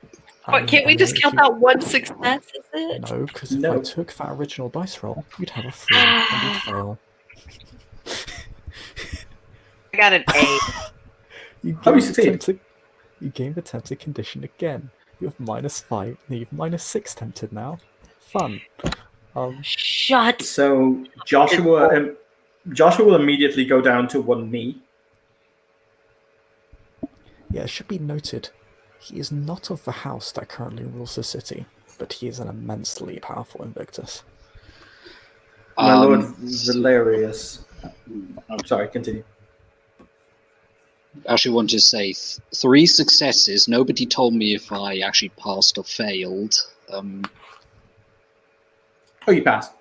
What, can't we mean, just if count you- that one success, is it? No, because if I No. took that original dice roll, you'd have a 3 and you'd fail. I got an A. You How do you gain the succeed? tempted. You gain the tempted condition again. You have -5, and you have -6 tempted now. Fun. Shut. So Joshua will immediately go down to one knee. Yeah, it should be noted, he is not of the house that currently rules the city, but he is an immensely powerful Invictus. My lord Um, Valerius. I'm sorry, continue. I actually want to say 3 successes. Nobody told me if I actually passed or failed. Oh, you passed.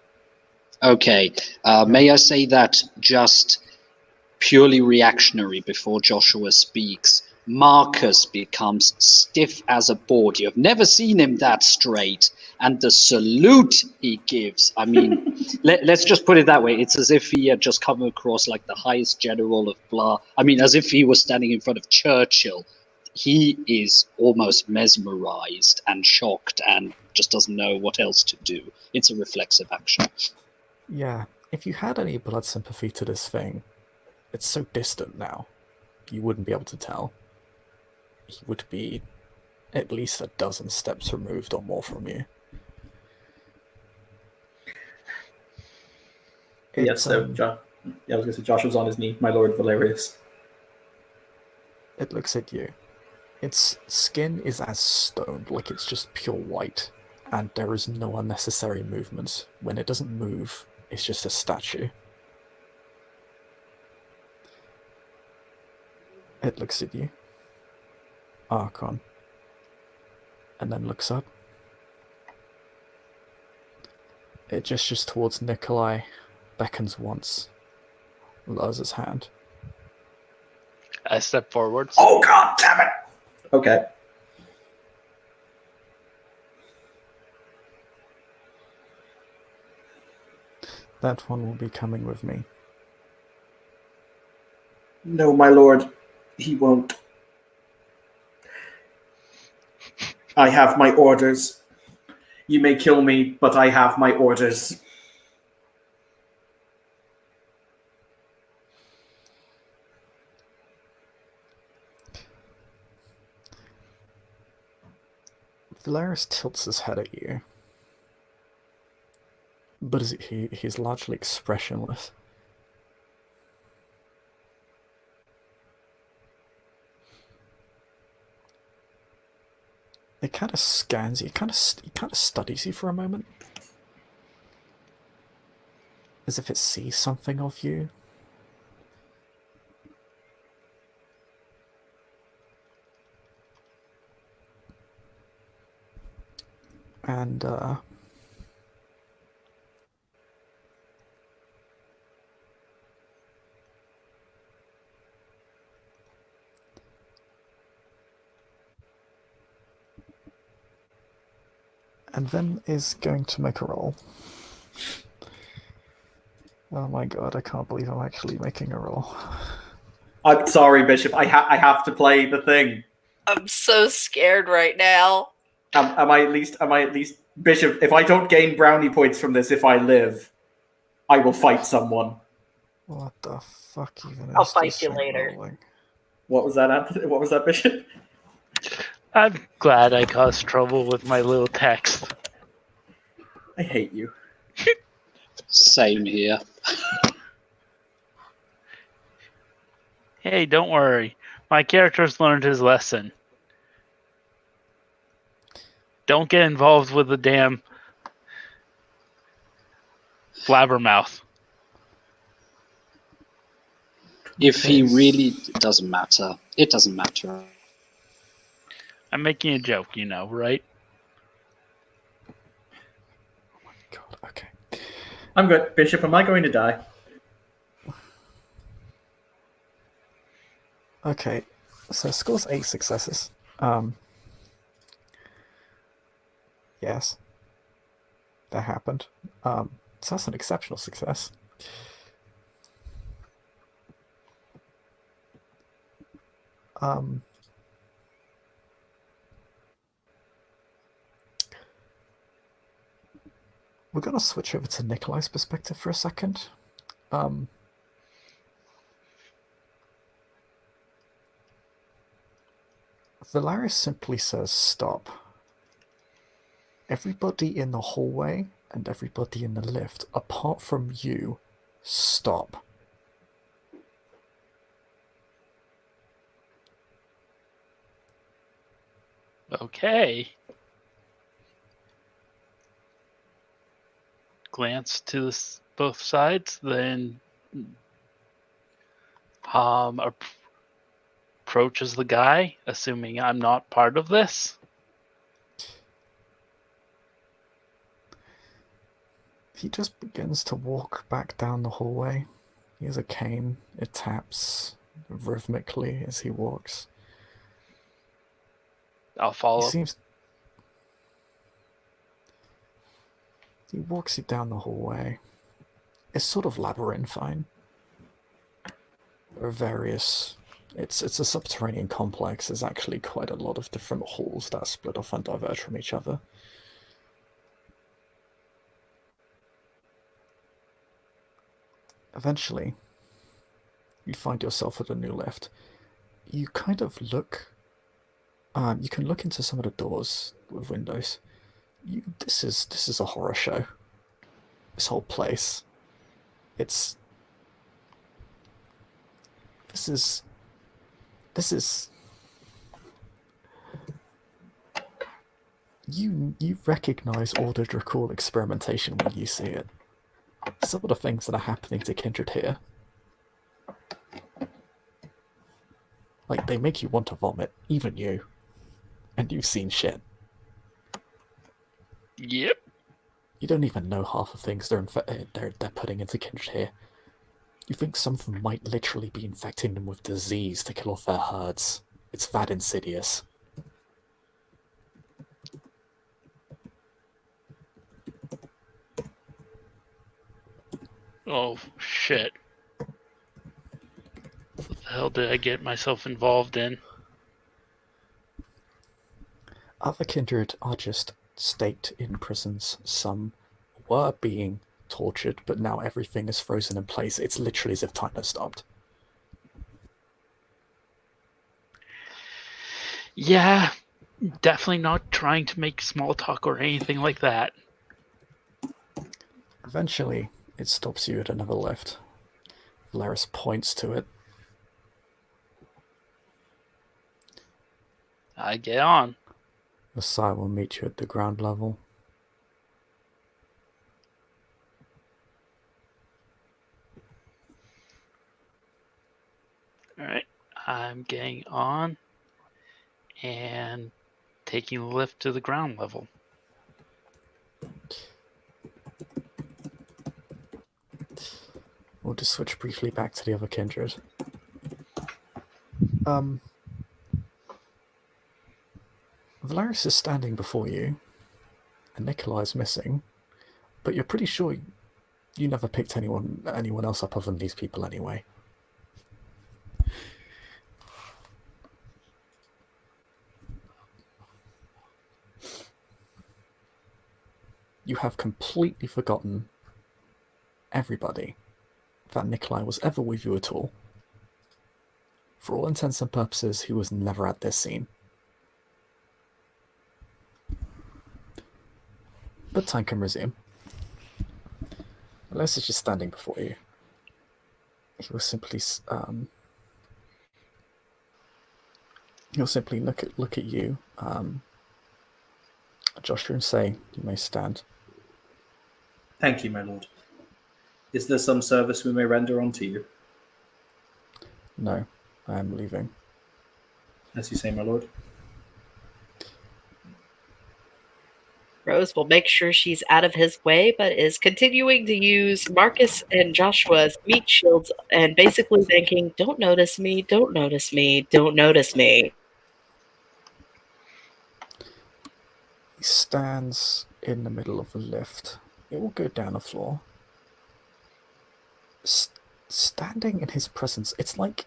Okay. May I say that just purely reactionary before Joshua speaks? Marcus becomes stiff as a board. You have never seen him that straight. And the salute he gives, I mean, let's just put it that way. It's as if he had just come across like the highest general of blah. I mean, as if he was standing in front of Churchill. He is almost mesmerized and shocked and just doesn't know what else to do. It's a reflexive action. Yeah, if you had any blood sympathy to this thing, it's so distant now, you wouldn't be able to tell. He would be at least a dozen steps removed or more from you. Yes, so I was going to say Joshua's on his knee. My lord Valerius. It looks at you. Its skin is as stone, like it's just pure white, and there is no unnecessary movement. When it doesn't move, it's just a statue. It looks at you, Archon, and then looks up. It gestures towards Nikolai, beckons once, lowers his hand. I step forwards. Oh, god damn it! Okay. That one will be coming with me. No, my lord, he won't. I have my orders. You may kill me, but I have my orders. Valerius tilts his head at you, but he's largely expressionless. It kind of scans you, it kind of studies you for a moment, as if it sees something of you. And then is going to make a roll. Oh my god, I can't believe I'm actually making a roll. I'm sorry, Bishop. I have to play the thing. I'm so scared right now. Am I at least Bishop? If I don't gain brownie points from this, if I live, I will fight someone. What the fuck even is I'll fight this you thing later. rolling? What was that, Anthony? What was that, Bishop? I'm glad I caused trouble with my little text. I hate you. Same here. Hey, don't worry. My character's learned his lesson. Don't get involved with the damn blabbermouth. If he really, it doesn't matter. It doesn't matter. I'm making a joke, you know, right? God, okay. I'm good. Bishop, am I going to die? Okay, so scores 8 successes. Yes. That happened. So that's an exceptional success. We're going to switch over to Nikolai's perspective for a second. Valaris simply says stop. Everybody in the hallway and everybody in the lift, apart from you, stop. Okay. Glance to both sides, then approaches the guy, assuming I'm not part of this. He just begins to walk back down the hallway. He has a cane. It taps rhythmically as he walks. I'll follow. He walks you down the hallway. It's sort of labyrinthine. There are various... It's a subterranean complex. There's actually quite a lot of different halls that split off and diverge from each other. Eventually, you find yourself at a new lift. You kind of look... you can look into some of the doors with windows. This is a horror show. This whole place. This is... You recognize Order Dracul experimentation when you see it. Some of the things that are happening to Kindred here. Like, they make you want to vomit, even you. And you've seen shit. Yep. You don't even know half the things they're putting into Kindred here. You think some of them might literally be infecting them with disease to kill off their herds. It's that insidious. Oh, shit. What the hell did I get myself involved in? Other Kindred are just staked in prisons. Some were being tortured, but now everything is frozen in place. It's literally as if time has stopped. Yeah, definitely not trying to make small talk or anything like that. Eventually, it stops you at another lift. Valaris points to it. I get on. Messiah will meet you at the ground level. Alright, I'm getting on and taking the lift to the ground level. We'll just switch briefly back to the other Kindred. Valaris is standing before you, and Nikolai is missing, but you're pretty sure you never picked anyone else up other than these people anyway. You have completely forgotten everybody that Nikolai was ever with you at all. For all intents and purposes, he was never at this scene. But time can resume. Unless it's just standing before you. He will simply look at you, Joshua, and say, "You may stand." Thank you, my lord. Is there some service we may render unto you? No, I am leaving. As you say, my lord. Rose will make sure she's out of his way, but is continuing to use Marcus and Joshua as meat shields and basically thinking, "Don't notice me, don't notice me, don't notice me." He stands in the middle of the lift. It will go down a floor. Standing in his presence, it's like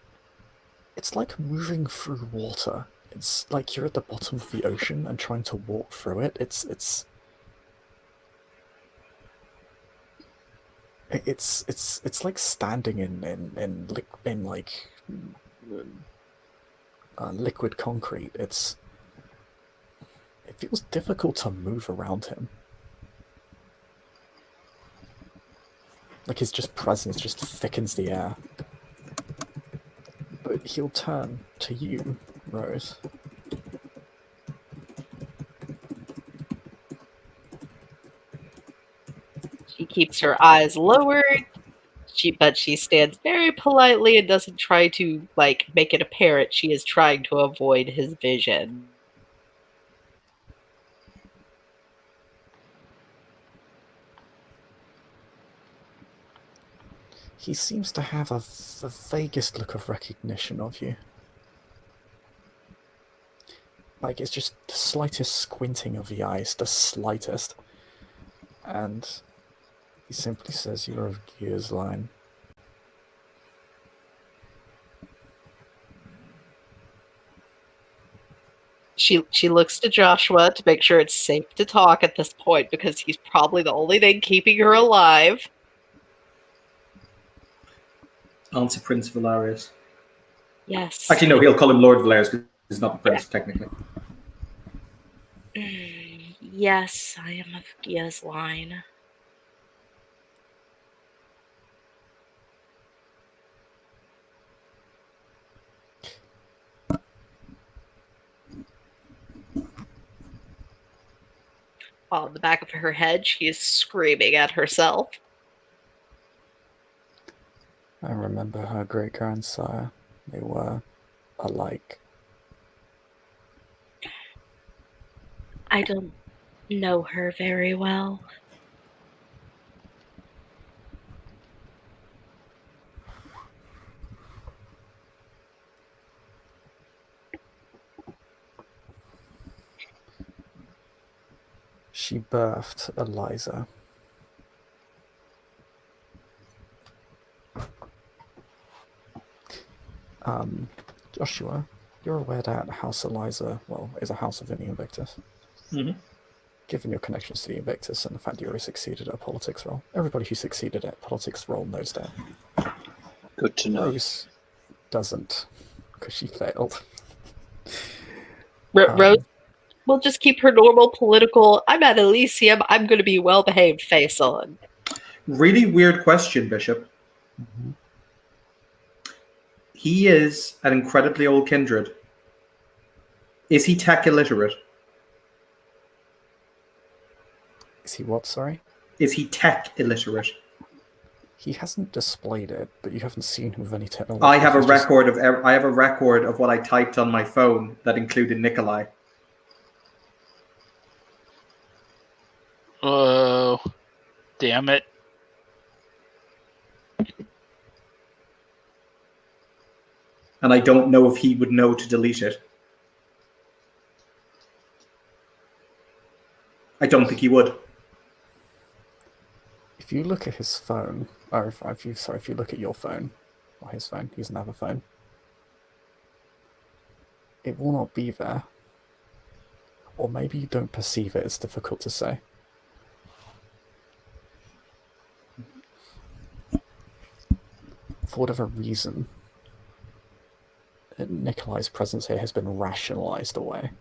moving through water. It's like you're at the bottom of the ocean and trying to walk through it. It's It's like standing in like liquid concrete. It feels difficult to move around him. Like his just presence just thickens the air. But he'll turn to you, Rose. She keeps her eyes lowered. But she stands very politely and doesn't try to make it apparent she is trying to avoid his vision. He seems to have the vaguest look of recognition of you. Like, it's just the slightest squinting of the eyes, the slightest. And he simply says, "You're of Gears line." She looks to Joshua to make sure it's safe to talk at this point because he's probably the only thing keeping her alive. Answer Prince Valerius. Yes. Actually, no, he'll call him Lord Valerius because he's not the prince, technically. Yes, I am of Gia's line. While in the back of her head, she is screaming at herself. I remember her great-grandsire. They were alike. I don't know her very well. She birthed Eliza. Joshua, you're aware that House Eliza, is a house of the Invictus. Mhm. Given your connections to the Invictus and the fact that you already succeeded at a politics role, everybody who succeeded at a politics role knows that. Good to know. Rose doesn't, because she failed. Rose will just keep her normal political, I'm at Elysium, I'm going to be well-behaved face on. Really weird question, Bishop. Mhm. He is an incredibly old kindred. Is he tech illiterate? Is he what, sorry? Is he tech illiterate? He hasn't displayed it, but you haven't seen him with any technology. I have a He's just- record of what I typed on my phone that included Nikolai. Oh, damn it. And I don't know if he would know to delete it. I don't think he would. If you look at his phone, or if you look at your phone, or his phone, he doesn't have a phone, it will not be there. Or maybe you don't perceive it, it's difficult to say. For whatever reason, Nikolai's presence here has been rationalized away.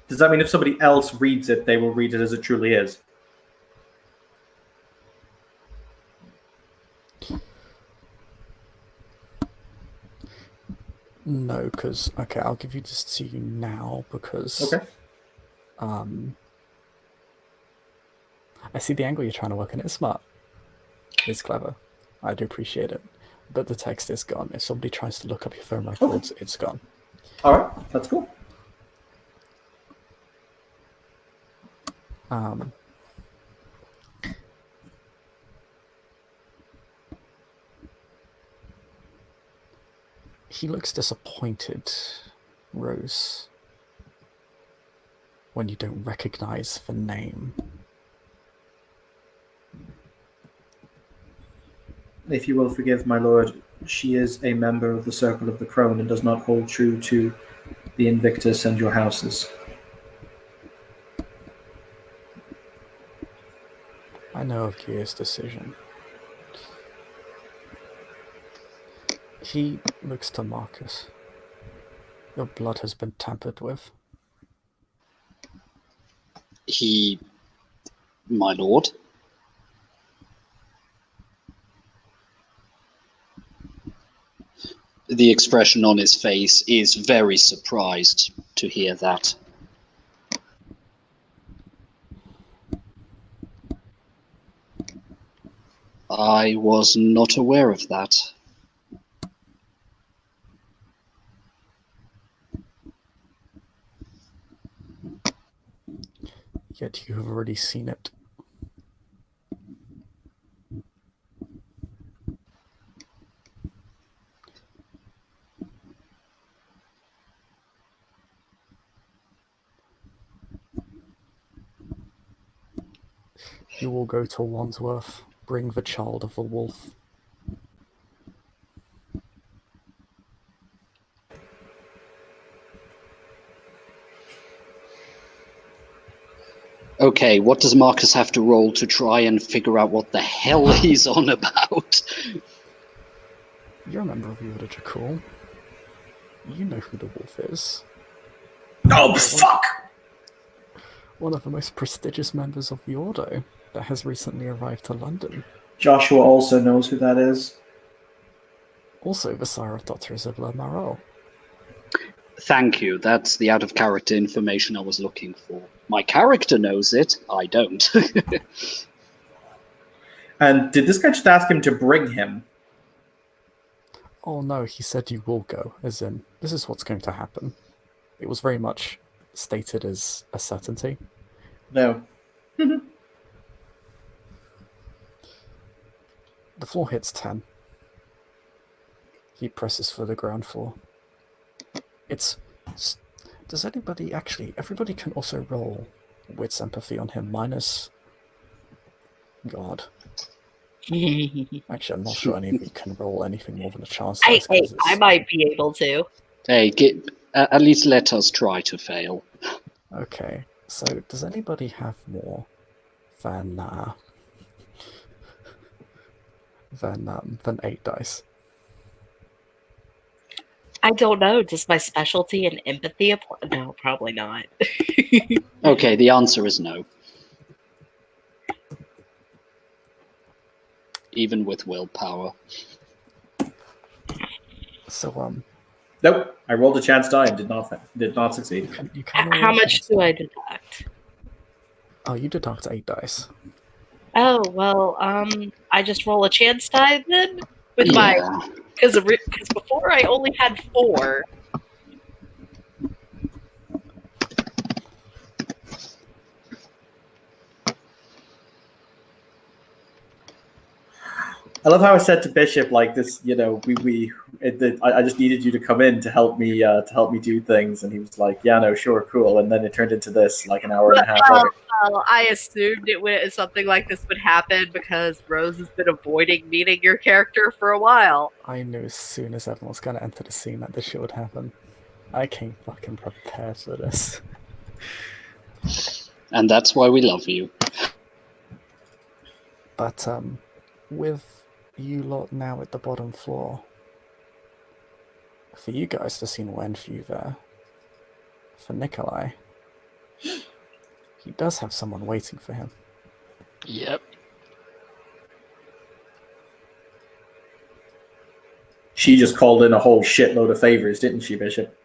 Does that mean if somebody else reads it, they will read it as it truly is? No, because, okay, I'll give you this to you now, because... Okay. I see the angle you're trying to work on. It's smart. It's clever. I do appreciate it. But the text is gone. If somebody tries to look up your phone records, it's gone. All right, that's cool. He looks disappointed, Rose, when you don't recognize the name. If you will forgive, my lord, she is a member of the Circle of the Crone and does not hold true to the Invictus and your houses. I know of Gear's decision. He looks to Marcus. Your blood has been tampered with. My lord? The expression on his face is very surprised to hear that. I was not aware of that. Yet you have already seen it. You will go to Wandsworth, bring the child of the wolf. Okay, what does Marcus have to roll to try and figure out what the hell he's on about? You're a member of the Order Jakul. You know who the wolf is. Oh, fuck! One of the most prestigious members of the Order that has recently arrived to London. Joshua also knows who that is. Also the sire of Dr. Isabella Marot. Thank you, that's the out-of-character information I was looking for. My character knows it, I don't. And did this guy just ask him to bring him? Oh no, he said you will go, as in, this is what's going to happen. It was very much stated as a certainty. No. The floor hits 10. He presses for the ground floor. Does anybody actually... Everybody can also roll wits empathy on him, minus... God. Actually, I'm not sure any of you can roll anything more than a chance. I might be able to. Hey, at least let us try to fail. Okay, so does anybody have more than 8 dice? I don't know. Does my specialty and empathy apply? No, probably not. Okay, the answer is no. Even with willpower. So, Nope. I rolled a chance die and did not succeed. you can roll How a much chance do die. I deduct? Oh, you deduct 8 dice. Oh, well, I just roll a chance die then? With my... Yeah. Because before I only had 4. I love how I said to Bishop, like this, you know, I just needed you to come in to help me do things, and he was like, yeah, no, sure, cool, and then it turned into this like an hour and a half later. Well, I assumed something like this would happen because Rose has been avoiding meeting your character for a while. I knew as soon as everyone was going to enter the scene that this shit would happen. I came fucking prepared for this. And that's why we love you. But, with you lot now at the bottom floor, for you guys to see Wenfu there, for Nikolai, he does have someone waiting for him. Yep. She just called in a whole shitload of favors, didn't she, Bishop?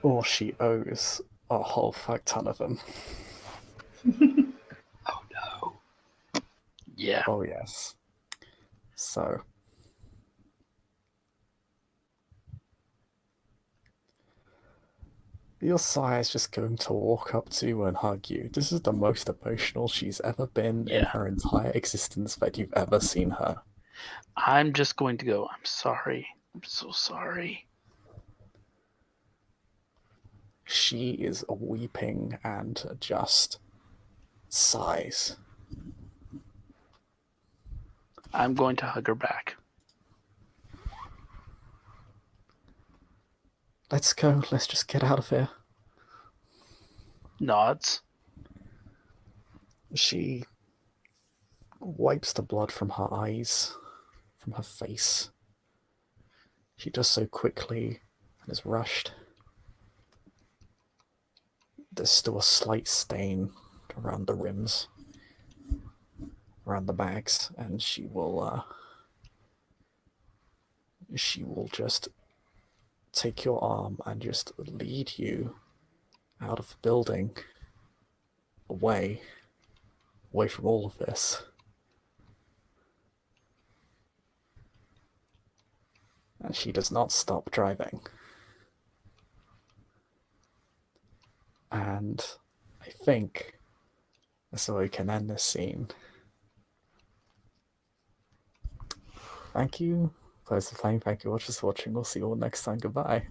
Or she owes a whole fuck ton of them. Oh no. Yeah. Oh yes. So... your sire is just going to walk up to you and hug you. This is the most emotional she's ever been in her entire existence that you've ever seen her. I'm just going to go, I'm sorry. I'm so sorry. She is weeping and just sighs. I'm going to hug her back. Let's go, let's just get out of here. Nods. She wipes the blood from her eyes, from her face. She does so quickly and is rushed. There's still a slight stain around the rims, around the bags, and she will just take your arm and just lead you out of the building, away from all of this. And she does not stop driving. And I think that's where we can end this scene. Thank you, players for playing. Thank you, watchers for watching. We'll see you all next time. Goodbye.